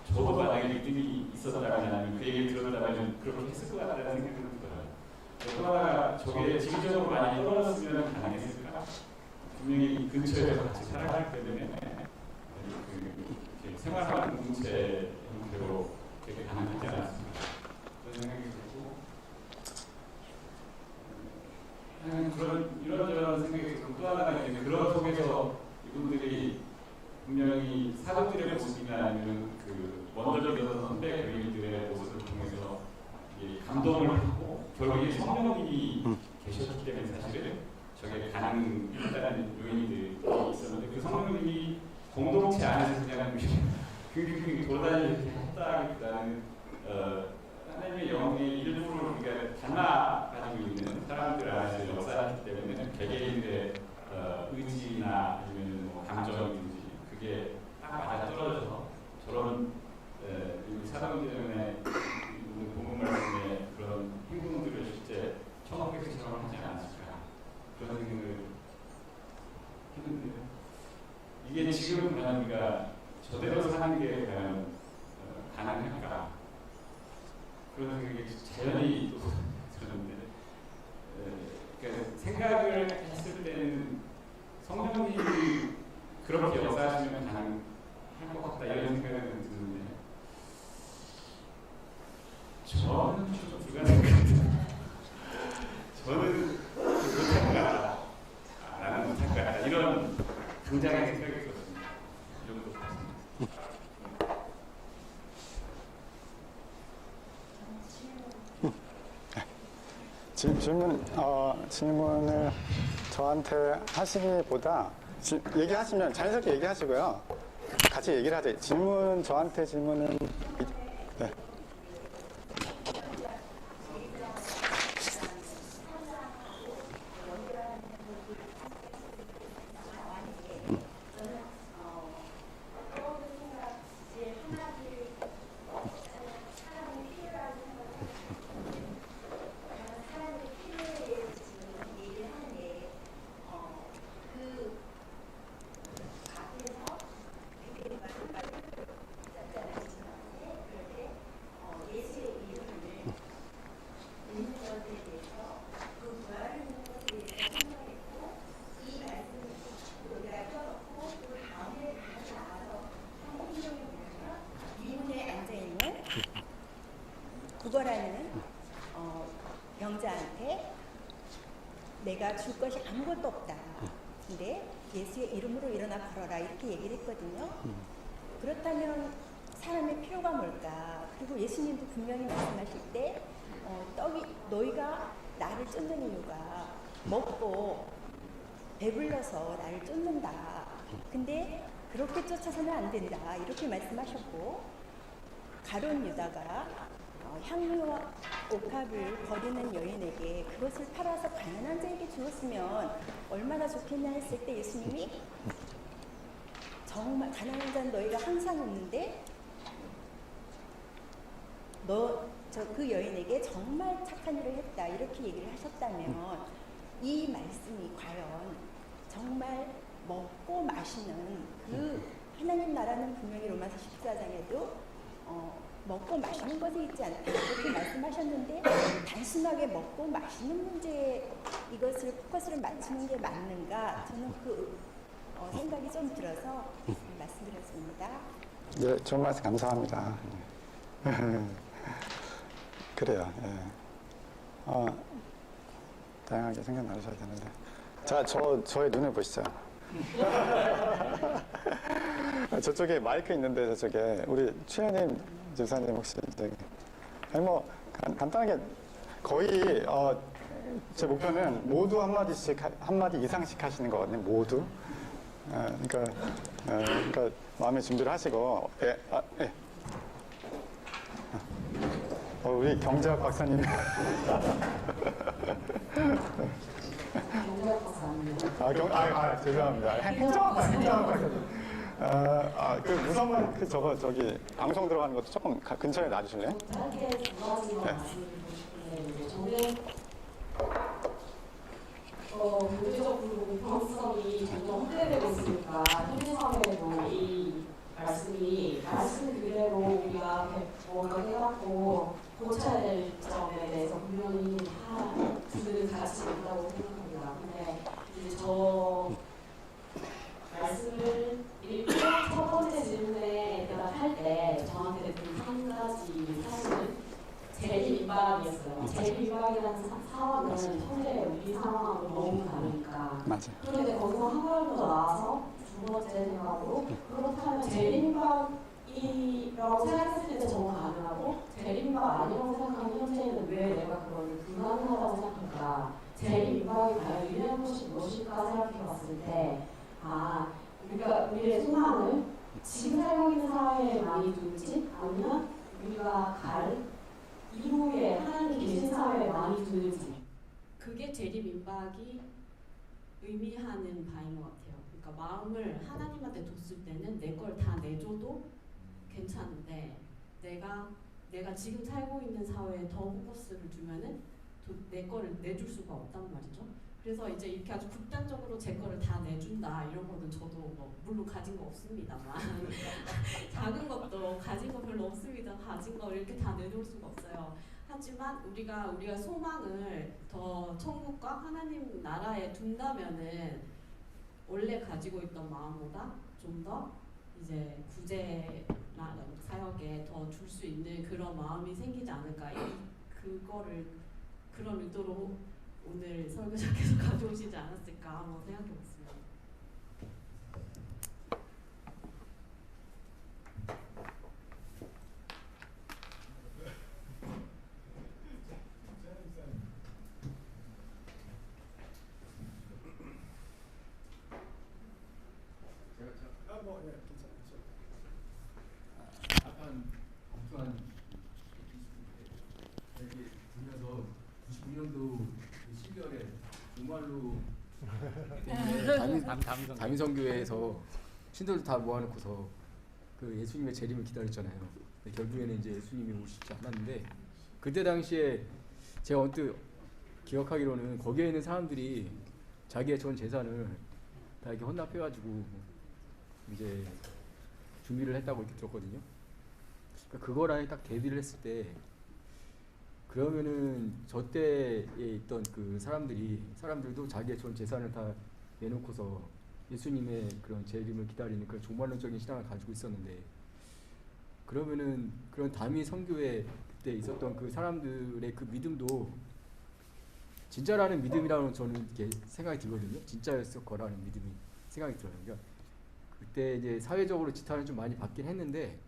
저도 만약에 믿음이 있었다면 아니면 그 얘기를 들었다면 그렇게 했을 것 같다는 생각이 들어요. 또 하나가 저게 지리적으로 많이 떨어졌으면 가능했을까? 분명히 근처에서 같이 살아가기 때문에 생활하는 공동체 형태로 되게 가능하지 않았습니다. 그런 생각이 들고 이런저런 생각이 들고 또 하나가 있는데 그런 속에서 이분들이 분명히 사도들의 모습이나 아니면 그 원더적인 선배 교인들의 모습을 통해서 감동을 하고 결국에 성령님이 계셨기 때문에 사실은 저게 가능했다는 요인들이 있었는데 그 성령님이 공동체 안에서 그냥 돌아다니게 했다기보다는 하나님의 영의 일부를 우리가 닮아가지고 있는 사람들 안에서 역사했기 때문에 개개인의 의지나 아니면 뭐 감정이든지 그게 딱 맞아떨어져서 저런 사람들의 복음 말씀의 그런 행동들을 실제 천국에서처럼 하지 않았을까 그런 생각을 했는데요. 이게 지금 과연 우리가 저대로 사는 게 과연 가능할까? 그런 생각이 자연히 또 들었는데 그러니까 생각을 했을 때는 성령님이 그렇게 역사하시면 가능할 것 같다 이런 생각은 드는데 저는 질문을 저한테 하시기보다 얘기하시면 자연스럽게 얘기하시고요. 같이 얘기를 하죠. 저한테 질문은 네. 구걸하는 병자한테 내가 줄 것이 아무것도 없다. 근데 예수의 이름으로 일어나 걸어라 이렇게 얘기를 했거든요. 그렇다면 사람의 필요가 뭘까? 그리고 예수님도 분명히 말씀하실 때 떡이 너희가 나를 쫓는 이유가 먹고 배불러서 나를 쫓는다. 근데 그렇게 쫓아서는 안 된다. 이렇게 말씀하셨고 가룟 유다가 향유와 옥합을 버리는 여인에게 그것을 팔아서 가난한 자에게 주었으면 얼마나 좋겠냐 했을 때 예수님이 정말 가난한 자는 너희가 항상 없는데 그 여인에게 정말 착한 일을 했다 이렇게 얘기를 하셨다면 이 말씀이 과연 정말 먹고 마시는 그 하나님 나라는 분명히 로마서 14장에도 먹고 마시는 것이 있지 않다 이렇게 말씀하셨는데 단순하게 먹고 마시는 문제에 이것을 포커스를 맞추는 게 맞는가 저는 그 생각이 좀 들어서 말씀드렸습니다. 네, 좋은 말씀 감사합니다. 그래요. 예. 다양하게 생각 나누셔야 되는데. 자, 저의 눈을 보시죠. 저쪽에 마이크 있는데 저쪽에 우리 최현임 집사님 혹시 저기 아니 뭐 간단하게 거의 제 목표는 모두 한마디 이상씩 하시는 거거든요. 모두. 그러니까 마음의 준비를 하시고 우리 경제학 박사님. 경제학 박사님. 죄송합니다. 행정학 박사님. 그 무선만 저기 방송 들어가는 것도 조금 근처에 놔주실래요? 짧게 두 가지만 말씀드리는데 저는 경제적으로 공평성이 점점 확대되고 있으니까 현대사회에도 이 말씀 그대로 우리가 뭔가 깨닫고 고쳐야 될 점에 대해서 분명히 다 두는 가치가 있다고 생각합니다. 근데 이제 저 말씀을 읽고 첫 번째 질문에 대답할 때 저한테 한 가지 사실은 재림임박이었어요. 재림임박이라는 사원은 현재 우리 상황하고 너무 다르니까. 맞아요. 그런데 거기서 한 발을 더 나와서 두 번째 생각으로 그렇다면 재림임박이라고 생각했을 때 저는 가능하고 재림임박 아니라고 생각하는 현재는 왜 내가 그걸 불가능하다고 생각할까? 재림임박이 과연 의미하는 것이 무엇일까 생각해봤을 때 우리가 우리의 소망을 지금 살고 있는 사회에 많이 두는지 아니면 우리가 갈 이후에 하나님 계신 사회에 많이 두는지 그게 재림임박이 의미하는 바인 것 같아요. 그러니까 마음을 하나님한테 뒀을 때는 내 걸 다 내줘도 괜찮은데 내가 지금 살고 있는 사회에 더 포커스를 두면은 내 거를 내줄 수가 없단 말이죠. 그래서 이제 이렇게 아주 극단적으로 제 거를 다 내준다 이런 거는 저도 뭐 물론 가진 거 없습니다만 작은 것도 가진 거 별로 없습니다. 가진 거 이렇게 다 내놓을 수가 없어요. 하지만 우리가 소망을 더 천국과 하나님 나라에 둔다면은 원래 가지고 있던 마음보다 좀 더 이제 구제 사역에 더 줄 수 있는 그런 마음이 생기지 않을까. 그런 의도로 오늘 설교자께서 가져오시지 않았을까 한번 생각해봤습니다. 엉뚱한 이렇게 들면서 99년도 12월에 정말로 다민성교회에서 신도들 다 모아놓고서 그 예수님의 재림을 기다렸잖아요. 근데 결국에는 이제 예수님이 오시지 않았는데 그때 당시에 제가 언뜻 기억하기로는 거기에 있는 사람들이 자기의 전 재산을 다 이렇게 헌납해가지고 이제 준비를 했다고 이렇게 들었거든요. 그러니까 그거랑 딱 대비를 했을 때 그러면은 저 때에 있던 그 사람들도 자기의 전 재산을 다 내놓고서 예수님의 그런 재림을 기다리는 그런 종말론적인 신앙을 가지고 있었는데 그러면은 그런 다미 선교회 그때 있었던 그 사람들의 그 믿음도 진짜라는 믿음이라는 저는 이렇게 생각이 들거든요. 진짜였을 거라는 믿음이 생각이 들어요. 그러니까 그때 이제 사회적으로 지탄을 좀 많이 받긴 했는데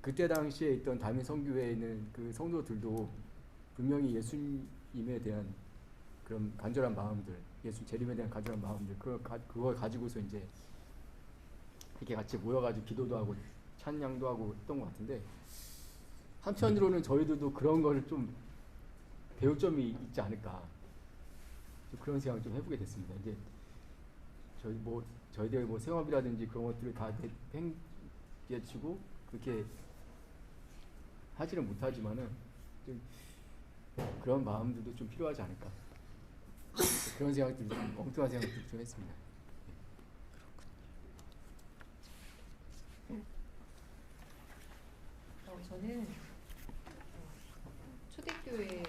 그때 당시에 있던 다미 선교회에 있는 그 성도들도 분명히 예수님에 대한 그런 간절한 마음들, 예수 재림에 대한 간절한 마음들, 그걸 가지고서 이제 이렇게 같이 모여가지고 기도도 하고 찬양도 하고 했던 것 같은데 한편으로는 저희들도 그런 거를 좀 배울 점이 있지 않을까 좀 그런 생각을 좀 해보게 됐습니다. 이제 저희들 뭐 생업이라든지 그런 것들을 다 팽개치고 그렇게 하지는 못하지만은 좀 그런 마음들도 좀 필요하지 않을까 그런 생각들이 좀 엉뚱한 생각들을 좀 했습니다. 저는 초대교회를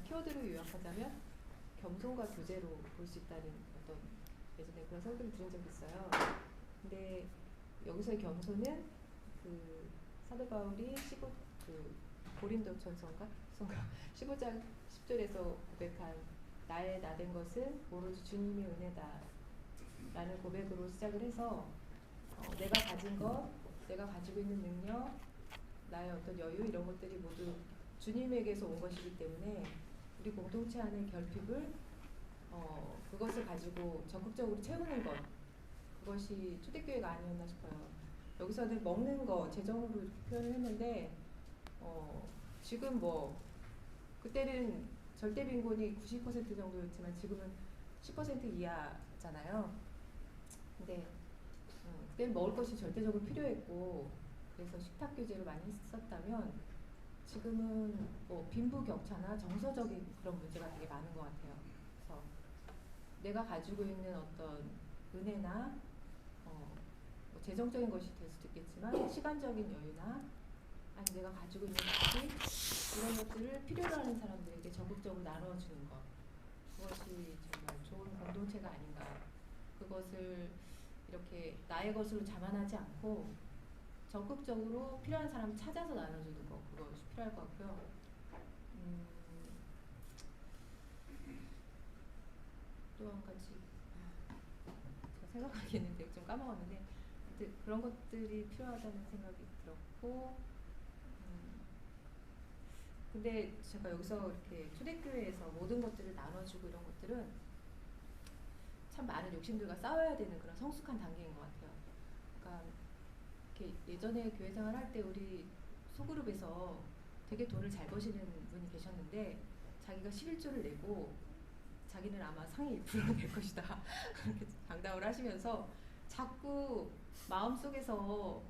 키워드로 요약하자면 겸손과 교제로 볼 수 있다는 어떤 예전에 그런 설교를 들은 적이 있어요. 근데 여기서의 겸손은 그 사도 바울이 고린도전서인가 15장 10절에서 고백한 나의 나된 것은 오로지 주님의 은혜다 라는 고백으로 시작을 해서 내가 가진 것, 내가 가지고 있는 능력, 나의 어떤 여유 이런 것들이 모두 주님에게서 온 것이기 때문에 우리 공동체 안의 결핍을 그것을 가지고 적극적으로 채우는 것, 그것이 초대교회가 아니었나 싶어요. 여기서는 먹는 거, 재정으로 이렇게 표현을 했는데 지금 뭐 그때는 절대 빈곤이 90% 정도였지만 지금은 10% 이하잖아요. 근데 그때는 먹을 것이 절대적으로 필요했고 그래서 식탁 규제를 많이 했었다면 지금은 뭐 빈부격차나 정서적인 그런 문제가 되게 많은 것 같아요. 그래서 내가 가지고 있는 어떤 은혜나 뭐 재정적인 것이 될 수도 있겠지만 시간적인 여유나 아니 내가 가지고 있는 것이 이런 것들을 필요로 하는 사람들에게 적극적으로 나눠주는 것, 그것이 정말 좋은 공동체가 아닌가. 그것을 이렇게 나의 것으로 자만하지 않고 적극적으로 필요한 사람 찾아서 나눠주는 것, 그것이 필요할 것 같고요. 또 한 가지 제가 생각하기에는 좀 까먹었는데 그런 것들이 필요하다는 생각이 들었고 근데 제가 여기서 이렇게 초대교회에서 모든 것들을 나눠주고 이런 것들은 참 많은 욕심들과 싸워야 되는 그런 성숙한 단계인 것 같아요. 그러니까 이렇게 예전에 교회 생활 할 때 우리 소그룹에서 되게 돈을 잘 버시는 분이 계셨는데 자기가 11조를 내고 자기는 아마 상위 1%를 낼 것이다 그렇게 장담을 하시면서 자꾸 마음속에서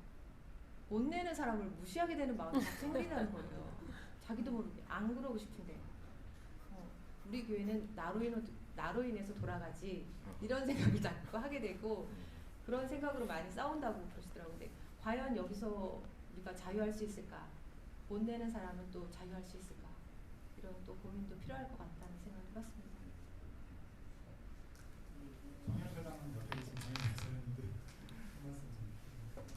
못 내는 사람을 무시하게 되는 마음이 자꾸 생기는 거예요. 자기도 모르게 안 그러고 싶은데 우리 교회는 나로 인해서 돌아가지 이런 생각을 자꾸 하게 되고 그런 생각으로 많이 싸운다고 그러시더라고요. 근데 과연 여기서 우리가 자유할 수 있을까? 못 내는 사람은 또 자유할 수 있을까? 이런 또 고민도 필요할 것 같다는 생각을 해봤습니다. 정현배랑 옆에 계신 정현배님들 말씀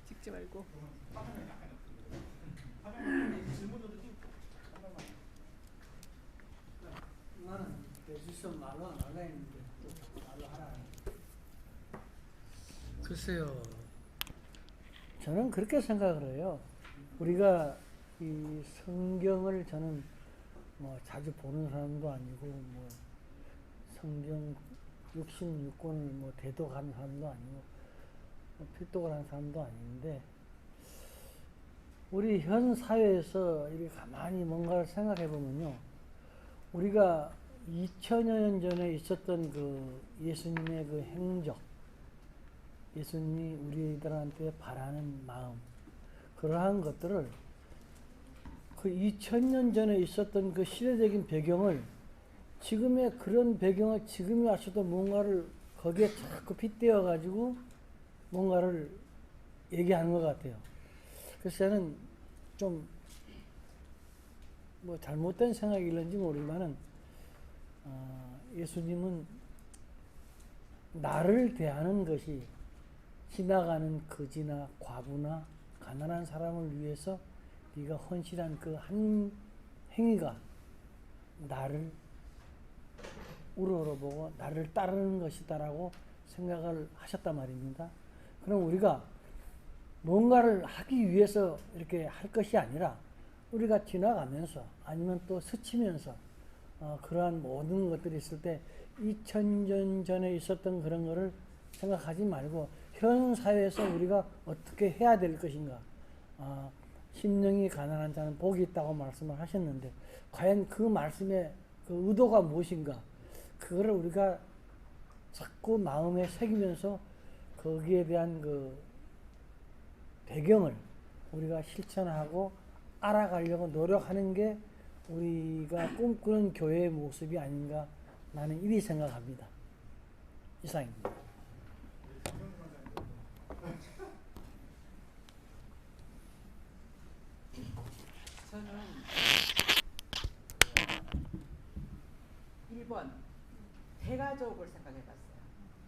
찍지 말고. 나는 대주선 말로 안 하려 했는데 말로 하라. 글쎄요. 저는 그렇게 생각을 해요. 우리가 이 성경을 저는 뭐 자주 보는 사람도 아니고 뭐 성경 66권을 뭐 대독한 사람도 아니고 뭐 필독을 한 사람도 아닌데 우리 현 사회에서 이렇게 가만히 뭔가를 생각해 보면요. 우리가 2000여 년 전에 있었던 그 예수님의 그 행적, 예수님이 우리들한테 바라는 마음, 그러한 것들을 그 2000년 전에 있었던 그 시대적인 배경을 지금의 그런 배경을 지금이 와서도 뭔가를 거기에 자꾸 빗대어 가지고 뭔가를 얘기하는 것 같아요. 그래서 저는 좀 뭐 잘못된 생각일는지 모르지만은 예수님은 나를 대하는 것이 지나가는 거지나 과부나 가난한 사람을 위해서 네가 헌신한 그 한 행위가 나를 우러러보고 나를 따르는 것이다라고 생각을 하셨단 말입니다. 그럼 우리가 뭔가를 하기 위해서 이렇게 할 것이 아니라 우리가 지나가면서 아니면 또 스치면서 그러한 모든 것들이 있을 때 2000년 전에 있었던 그런 거를 생각하지 말고 현 사회에서 우리가 어떻게 해야 될 것인가. 심령이 가난한 자는 복이 있다고 말씀을 하셨는데 과연 그 말씀의 그 의도가 무엇인가. 그거를 우리가 자꾸 마음에 새기면서 거기에 대한 그 배경을 우리가 실천하고 알아가려고 노력하는 게 우리가 꿈꾸는 교회의 모습이 아닌가 나는 이리 생각합니다. 이상입니다. 저는 1번 대가족을 생각해봤어요.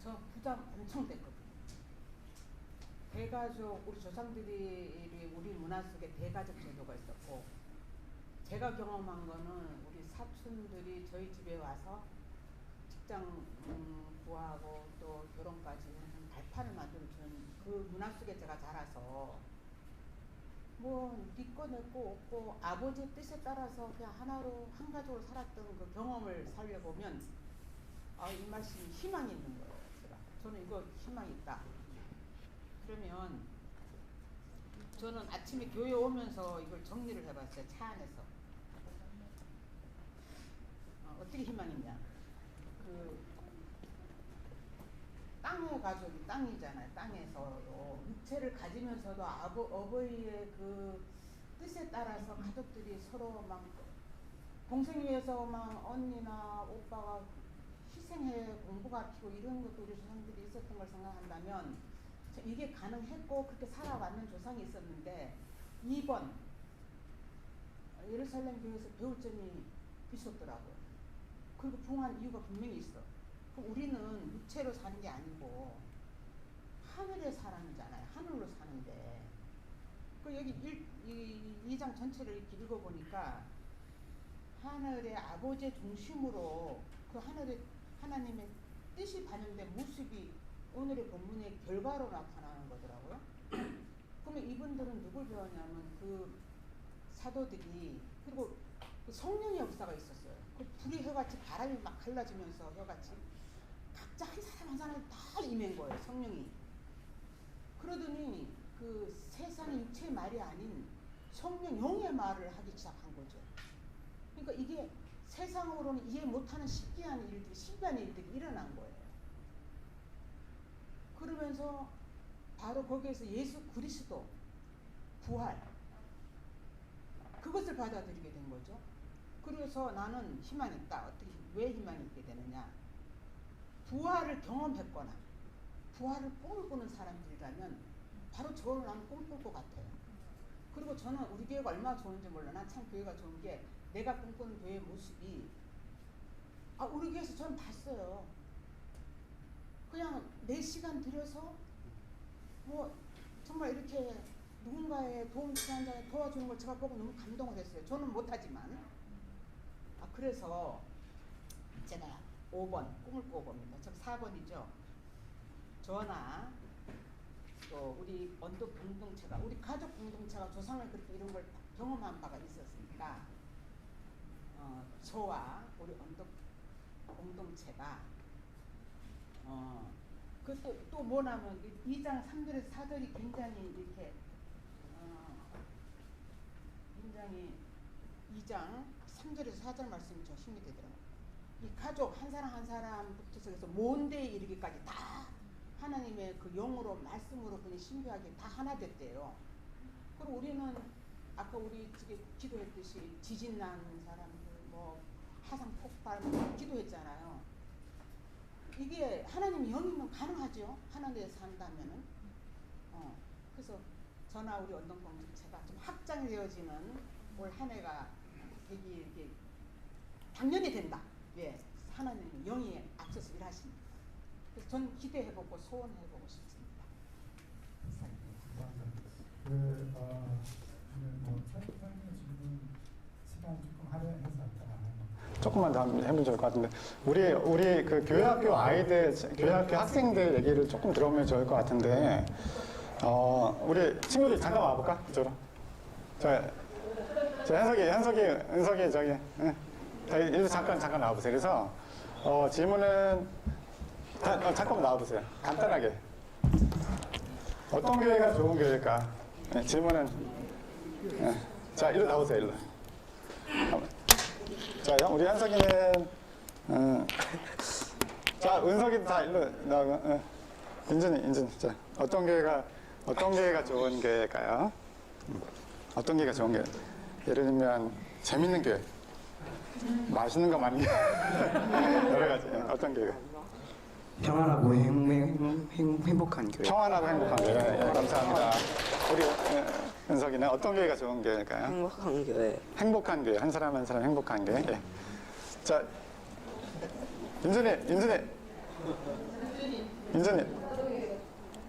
저 부담 엄청 됐거든요. 대가족, 우리 조상들이 우리 문화 속에 대가족 제도가 있었고 제가 경험한 거는 우리 사촌들이 저희 집에 와서 직장 구하고 또 결혼까지 하는 발판을 만들어준 그 문화 속에 제가 자라서 뭐 니꺼 내꺼 없고 아버지의 뜻에 따라서 그냥 하나로 한 가족으로 살았던 그 경험을 살려보면 이 말씀이 희망이 있는 거예요. 저는 이거 희망이 있다. 그러면 저는 아침에 교회 오면서 이걸 정리를 해봤어요. 차 안에서. 어떻게 희망이 있냐. 그 땅의 가족이 땅이잖아요. 땅에서 육체를 가지면서도 어버이의 그 뜻에 따라서 가족들이 서로 막 동생 위해서 막 언니나 오빠가 희생해 공부 가르치고 이런 것도 우리 조상들이 있었던 걸 생각한다면 이게 가능했고 그렇게 살아왔는 조상이 있었는데 2번 예루살렘 교회에서 배울 점이 있었더라고요. 그리고 부흥한 이유가 분명히 있어. 우리는 육체로 사는 게 아니고 하늘의 사람이잖아요. 하늘로 사는데 그 여기 2장 전체를 이렇게 읽어보니까 하늘의 아버지의 중심으로 그 하나님의 뜻이 반영된 모습이 오늘의 본문의 결과로 나타나는 거더라고요. 그러면 이분들은 누굴 배웠냐면 그 사도들이 그리고 그 성령의 역사가 있었어요. 그 불이 혀같이 바람이 막 갈라지면서 혀같이 각자 한 사람 한 사람이 다 임한 거예요. 성령이. 그러더니 그 세상의 육체의 말이 아닌 성령 영의 말을 하기 시작한 거죠. 그러니까 이게 세상으로는 이해 못하는 신비한 일들이 일어난 거예요. 그러면서 바로 거기에서 예수 그리스도 부활 그것을 받아들이게 된 거죠. 그래서 나는 희망이 있다. 어떻게 왜 희망이 있게 되느냐. 부활을 경험했거나 부활을 꿈을 꾸는 사람들이라면 바로 저를 나는 꿈꿀 것 같아요. 그리고 저는 우리 교회가 얼마나 좋은지 몰라. 난 참 교회가 좋은 게 내가 꿈꾸는 교회의 모습이 우리 교회에서 저는 봤어요. 그냥 4시간 들여서 뭐 정말 이렇게 누군가의 도움 필요한 자에 도와주는 걸 제가 보고 너무 감동을 했어요. 저는 못하지만. 그래서 제가 5번 꿈을 꿔봅니다. 저 4번이죠. 저나 또 우리 언덕 공동체가 우리 가족 공동체가 조상을 그렇게 이런 걸 경험한 바가 있었으니까 저와 우리 언덕 공동체가 그것도 또 뭐냐면 2장 3절에서 4절이 굉장히 이렇게 굉장히 2장 3절에서 4절 말씀이 저 힘이 되더라고요. 이 가족 한 사람 한 사람부터 해서 모은 데에 이르기까지 다 하나님의 그 영으로 말씀으로 그냥 신비하게 다 하나 됐대요. 그리고 우리는 아까 우리 기도했듯이 지진 난 사람들 뭐 화산 폭발 기도했잖아요. 이게 하나님의 영이면 가능하죠. 하나님에 산다면은. 그래서 저나 우리 언덕공동체가 좀 확장되어지는 올 한 해가 되게 이게 당연히 된다. 예, 하나님의 영이 앞서서 일하십니다. 그래서 저는 기대해보고 소원해보고 싶습니다. 시간 조금 할애해서 조금만 더 해보면 좋을 것 같은데 우리 그 교회학교 아이들, 교회학교 학생들 얘기를 조금 들어보면 좋을 것 같은데 우리 친구들 잠깐 와볼까? 이쪽으로. 저 현석이 저기 일로 잠깐 나와보세요. 그래서 질문은 잠깐만 나와보세요. 간단하게 어떤 교회가 좋은 교회일까? 질문은 자 일로 나오세요. 일로. 자, 우리 현석이는 자 은석이도 다 일로 나오고 인준이 자 어떤 교회가 좋은 교회일까요? 어떤 교회가 좋은 교회? 예를 들면 재밌는 교회, 맛있는 거 많은 교회 여러 가지. 어떤 교회? 평안하고 행복한 교회. 평안하고 행복한 교회. 예, 감사합니다. 우리 은석이는 어떤 교회가 좋은 교회일까요? 행복한 교회. 행복한 교회. 한 사람 한 사람 행복한 교회. 예. 자, 인준이.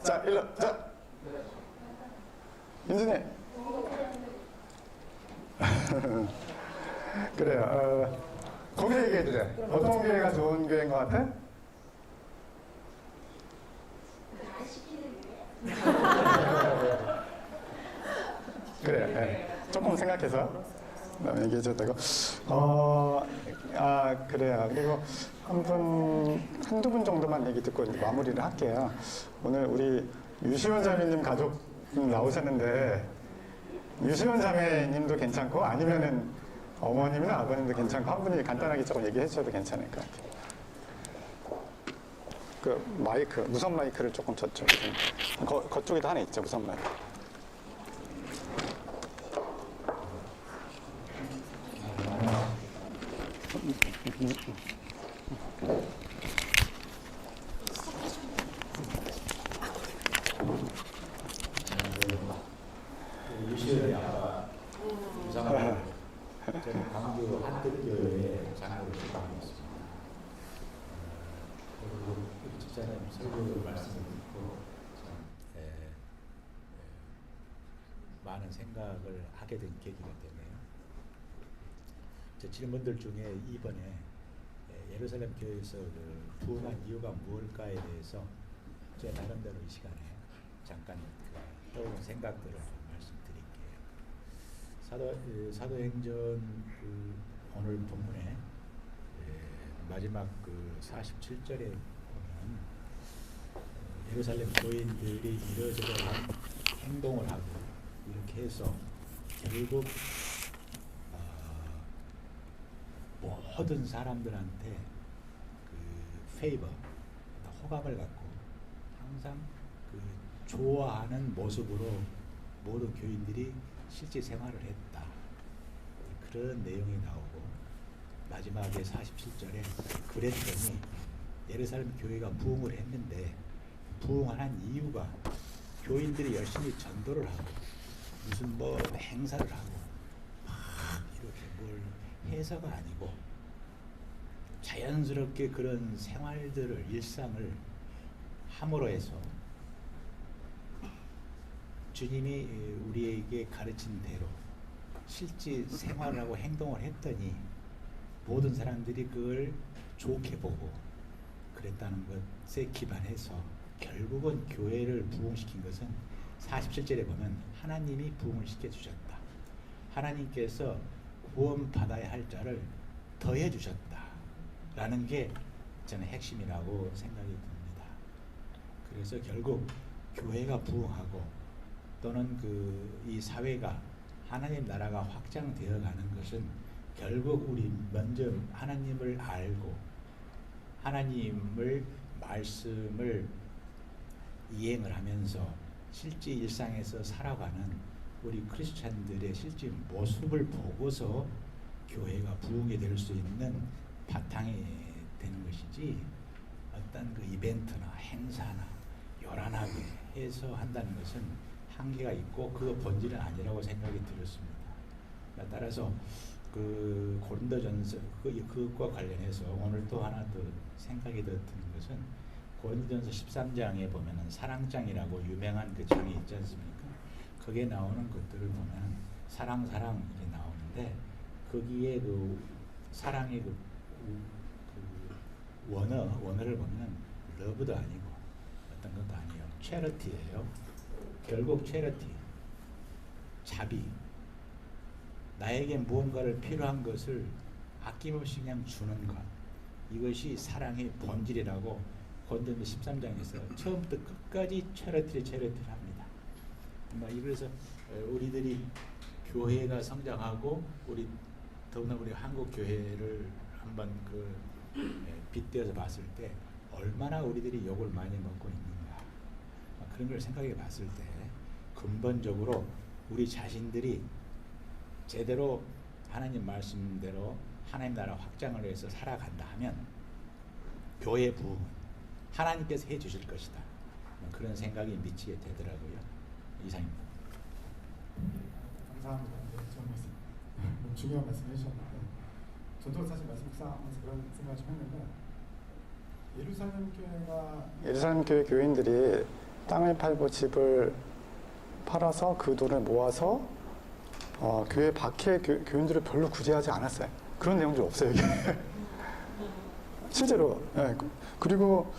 자, 일로. 자, 인준이. 그래요. 거기 얘기해 주세요. 어떤 교회가 좋은 교회인 것 같아? 그래요. 네. 조금 생각해서 얘기해 줘도 되고. 그래요. 그리고 한두 분 정도만 얘기 듣고 이제 마무리를 할게요. 오늘 우리 유시원 자매님 가족 나오셨는데 유시원 자매님도 괜찮고 아니면은 어머님이나 아버님도 괜찮고 한 분이 간단하게 조금 얘기해 주셔도 괜찮을 것 같아요. 그 마이크, 무선 마이크를 조금 저쪽에 좀 그쪽에도 하나 있죠, 무선 마이크. 유시원이 아까 이상하게 저는 광주 한뜻교회에 장로를 수고하고 있습니다. 그리고 우리 집사님 설교 말씀을 듣고 많은 생각을 하게 된 계기가 되네요. 제 질문들 중에 이번에 예루살렘 교회에서 부흥한 이유가 무엇일까에 대해서 제 나름대로 이 시간에 잠깐 떠오른 생각들을 말씀드릴게요. 사도행전 오늘 본문에 마지막 47절에 보면 예루살렘 교인들이 이러저러한 행동을 하고 이렇게 해서 결국 모든 사람들한테 페이버, 호감을 갖고 항상 좋아하는 모습으로 모든 교인들이 실제 생활을 했다. 그런 내용이 나오고 마지막에 47절에 그랬더니 예루살렘 교회가 부흥을 했는데 부흥한 이유가 교인들이 열심히 전도를 하고 무슨 행사를 하고 막 이렇게 뭘 해서가 아니고 자연스럽게 그런 생활들을 일상을 함으로 해서 주님이 우리에게 가르친 대로 실제 생활을 하고 행동을 했더니 모든 사람들이 그걸 좋게 보고 그랬다는 것에 기반해서 결국은 교회를 부흥시킨 것은 47절에 보면 하나님이 부흥을 시켜주셨다. 하나님께서 구원받아야 할 자를 더해 주셨다. 라는 게 저는 핵심이라고 생각이 듭니다. 그래서 결국 교회가 부흥하고 또는 이 사회가 하나님 나라가 확장되어 가는 것은 결국 우리 먼저 하나님을 알고 하나님을 말씀을 이행을 하면서 실제 일상에서 살아가는 우리 크리스찬들의 실제 모습을 보고서 교회가 부흥이 될 수 있는 바탕이 되는 것이지 어떤 그 이벤트나 행사나 요란하게 해서 한다는 것은 한계가 있고 그 본질은 아니라고 생각이 들었습니다. 따라서 그 고린도전서 그것과 관련해서 오늘 또 하나 더 생각이 더 드는 것은 고린도전서 13장에 보면은 사랑장이라고 유명한 그 장이 있지 않습니까? 거기에 나오는 것들을 보면 사랑 이렇게 나오는데 거기에 그 사랑의 그 원어를 보면 러브도 아니고 어떤 것도 아니에요. 체러티예요. 결국 체러티, 자비. 나에게 무언가를 필요한 것을 아낌없이 그냥 주는 것. 이것이 사랑의 본질이라고 고린도전서 13장에서 처음부터 끝까지 체러티를 합니다. 그래서 우리들이 교회가 성장하고 더구나 우리 한국 교회를 한번 빗대어서 봤을 때 얼마나 우리들이 욕을 많이 먹고 있는가 그런 걸 생각해 봤을 때 근본적으로 우리 자신들이 제대로 하나님 말씀대로 하나님 나라 확장을 위해서 살아간다 하면 교회 부흥은 하나님께서 해 주실 것이다. 그런 생각이 미치게 되더라고요. 이상입니다. 감사합니다. 좀 중요한 말씀 해주셨는데 저도 사실 말씀 묵상하면서 그런 생각을 좀 했는데 예루살렘 교회 교인들이 땅을 팔고 집을 팔아서 그 돈을 모아서 교회 밖에 교인들을 별로 구제하지 않았어요. 그런 내용들 없어요. 이게. 실제로. 예. 그리고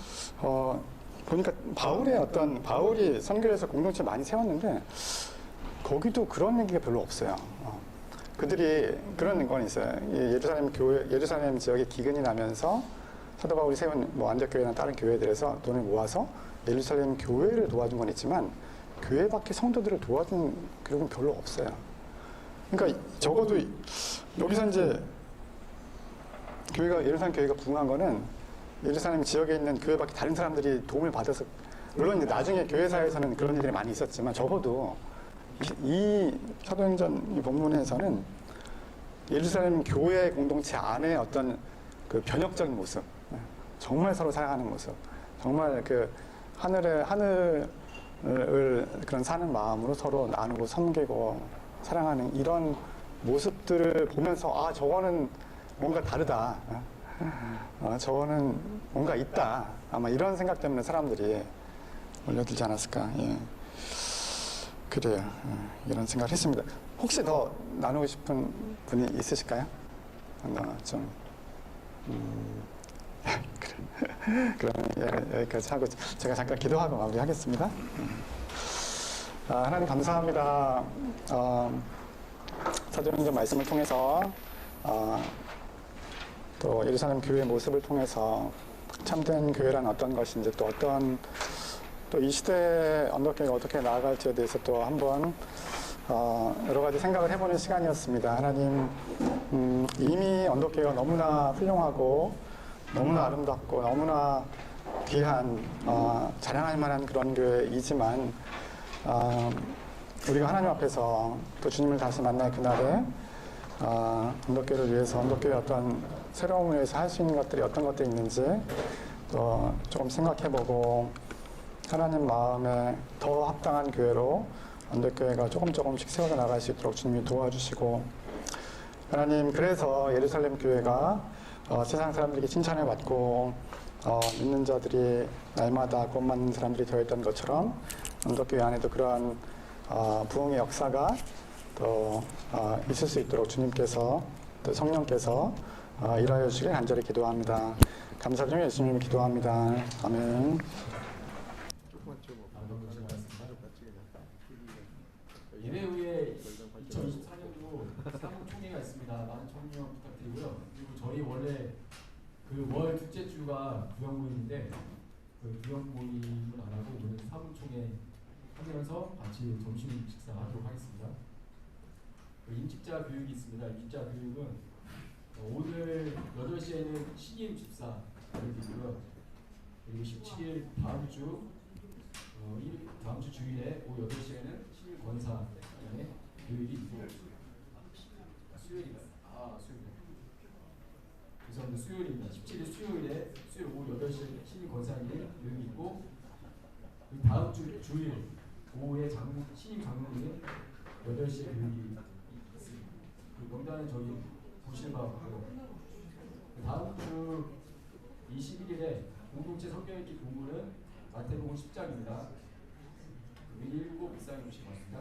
보니까 바울이 선교에서 공동체 많이 세웠는데 거기도 그런 얘기가 별로 없어요. 그들이 그런 건 있어요. 예루살렘 지역에 기근이 나면서 사도 바울이 세운 안디옥교회나 다른 교회들에서 돈을 모아서 예루살렘 교회를 도와준 건 있지만 교회 밖의 성도들을 도와준 기록은 별로 없어요. 그러니까 적어도 여기서 이제 예루살렘 교회가 부흥한 거는 예루살렘 지역에 있는 교회 밖에 다른 사람들이 도움을 받아서 물론 이제 나중에 교회사에서는 그런 일이 많이 있었지만 적어도 이 사도행전 이 본문에서는 예루살렘 교회 공동체 안에 어떤 그 변혁적인 모습, 정말 서로 사랑하는 모습, 정말 그 하늘을 그런 사는 마음으로 서로 나누고 섬기고 사랑하는 이런 모습들을 보면서 저거는 뭔가 다르다, 저거는 뭔가 있다, 아마 이런 생각 때문에 사람들이 몰려들지 않았을까. 예. 그래요. 이런 생각을 했습니다. 혹시 더 나누고 싶은 분이 있으실까요? 그러면 여기까지 하고 제가 잠깐 기도하고 마무리하겠습니다. 하나님 감사합니다. 사도행전 말씀을 통해서 또 예루살렘 교회의 모습을 통해서 참된 교회란 어떤 것인지 또 이 시대에 언덕교회가 어떻게 나아갈지에 대해서 또 한번 여러 가지 생각을 해보는 시간이었습니다. 하나님, 이미 언덕교회가 너무나 훌륭하고 너무나 아름답고 너무나 귀한 자랑할 만한 그런 교회이지만 우리가 하나님 앞에서 또 주님을 다시 만날 그날에 언덕교회를 위해서 언덕교회의 어떤 새로움을 위해서 할 수 있는 것들이 어떤 것들이 있는지 또 조금 생각해보고 하나님 마음에 더 합당한 교회로 언덕교회가 조금씩 세워져 나갈 수 있도록 주님이 도와주시고 하나님 그래서 예루살렘 교회가 세상 사람들에게 칭찬을 받고 믿는 자들이 날마다 구원 받는 사람들이 되어있던 것처럼 언덕교회 안에도 그러한 부흥의 역사가 또 있을 수 있도록 주님께서 또 성령께서 일하여 주시길 간절히 기도합니다. 감사드리며 예수님을 기도합니다. 아멘. 예배 후에 2024년도 사무총회가 있습니다. 많은 참여 부탁드리고요. 그리고 저희 원래 그 월 둘째 주가 구역 모임인데 그 구역 모임은 안 하고 오늘 사무총회 하면서 같이 점심 식사하도록 하겠습니다. 그 임직자 교육이 있습니다. 임직자 교육은 오늘 8시에는 신임 집사 교육이고요. 그리고 17일 다음 주 주일에 오후 8시에는 신임 권사 교육이 있고 수요일인가요? 수요일. 죄송합니다. 수요일입니다. 17일 수요일에 수요일 오후 8시에 신임 권사님 교육이 있고 그 다음 주 주일 오후에 신임 장로님 8시에 교육이 있습니다. 그 명단은 저기 보실 바 같고요. 그 다음 주 21일에 공동체 성경읽기 공부는 마태복음 10장입니다. 7 이상이신 것 같습니다.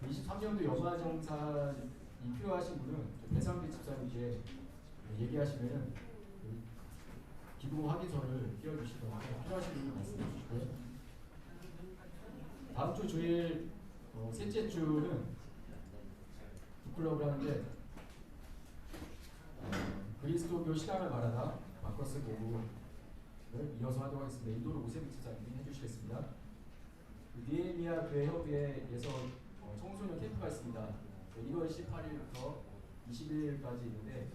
23년도 연마정산이 필요하신 분은 배상비 집사님께 얘기하시면은 기부 확인서를 띄워주시거나 필요하신 분은 말씀해 주시고요. 다음 주 주일 셋째 주는 북클럽을 하는데 그리스도교 신앙을 말하다 마커스 보고를 이어서 하도록 하겠습니다. 인도로 오세빈 집사님이 해주시겠습니다. 니에미아 교회 협의회에서 청소년 캠프가 있습니다. 1월 18일부터 20일까지 있는데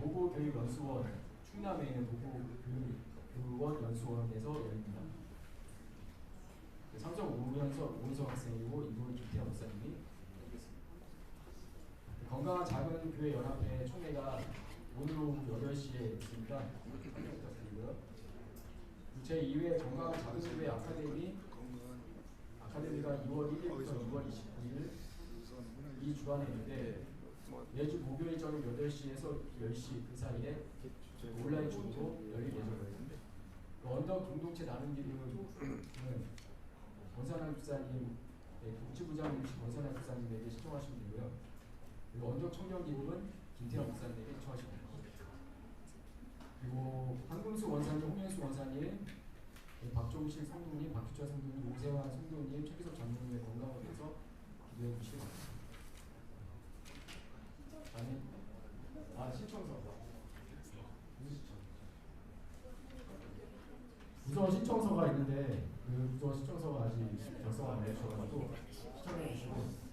도보교육연수원 충남에 있는 도보교육연수원에서 열립니다. 상정 오은성 학생이고 인도로 김태현 목사님이 해주겠습니다. 건강한 작은 교회 연합회 총회가 오늘 오후 8시에 있습니다. 부탁드리고요. 제2회 건강한 작은 교회 아카데미가 2월 1일부터 2월 29일 이 주간에 있는데 매주 목요일 저녁 8시에서 10시 그 사이에 온라인 중으로 열릴 예정입니다. 언덕 공동체 나눔기금은 권산환 집사님, 복지부장님이신 권산환 집사님에게 신청하시면 되고요. 그리고 언덕 청년기금은 김태형 목사님에게 신청하시면 됩니다. 그리고 한금수 원사님, 홍현수 원사님, 박종실 성도님, 박규철 성도님, 오세환 성도님, 최기석 장로님의 건강을 위해서 기도해 주시기 바랍니다. 신청서. 부서 신청서가 있는데 그 부서 신청서가 아직 작성을 안 해주셔가지고 시청해 주시고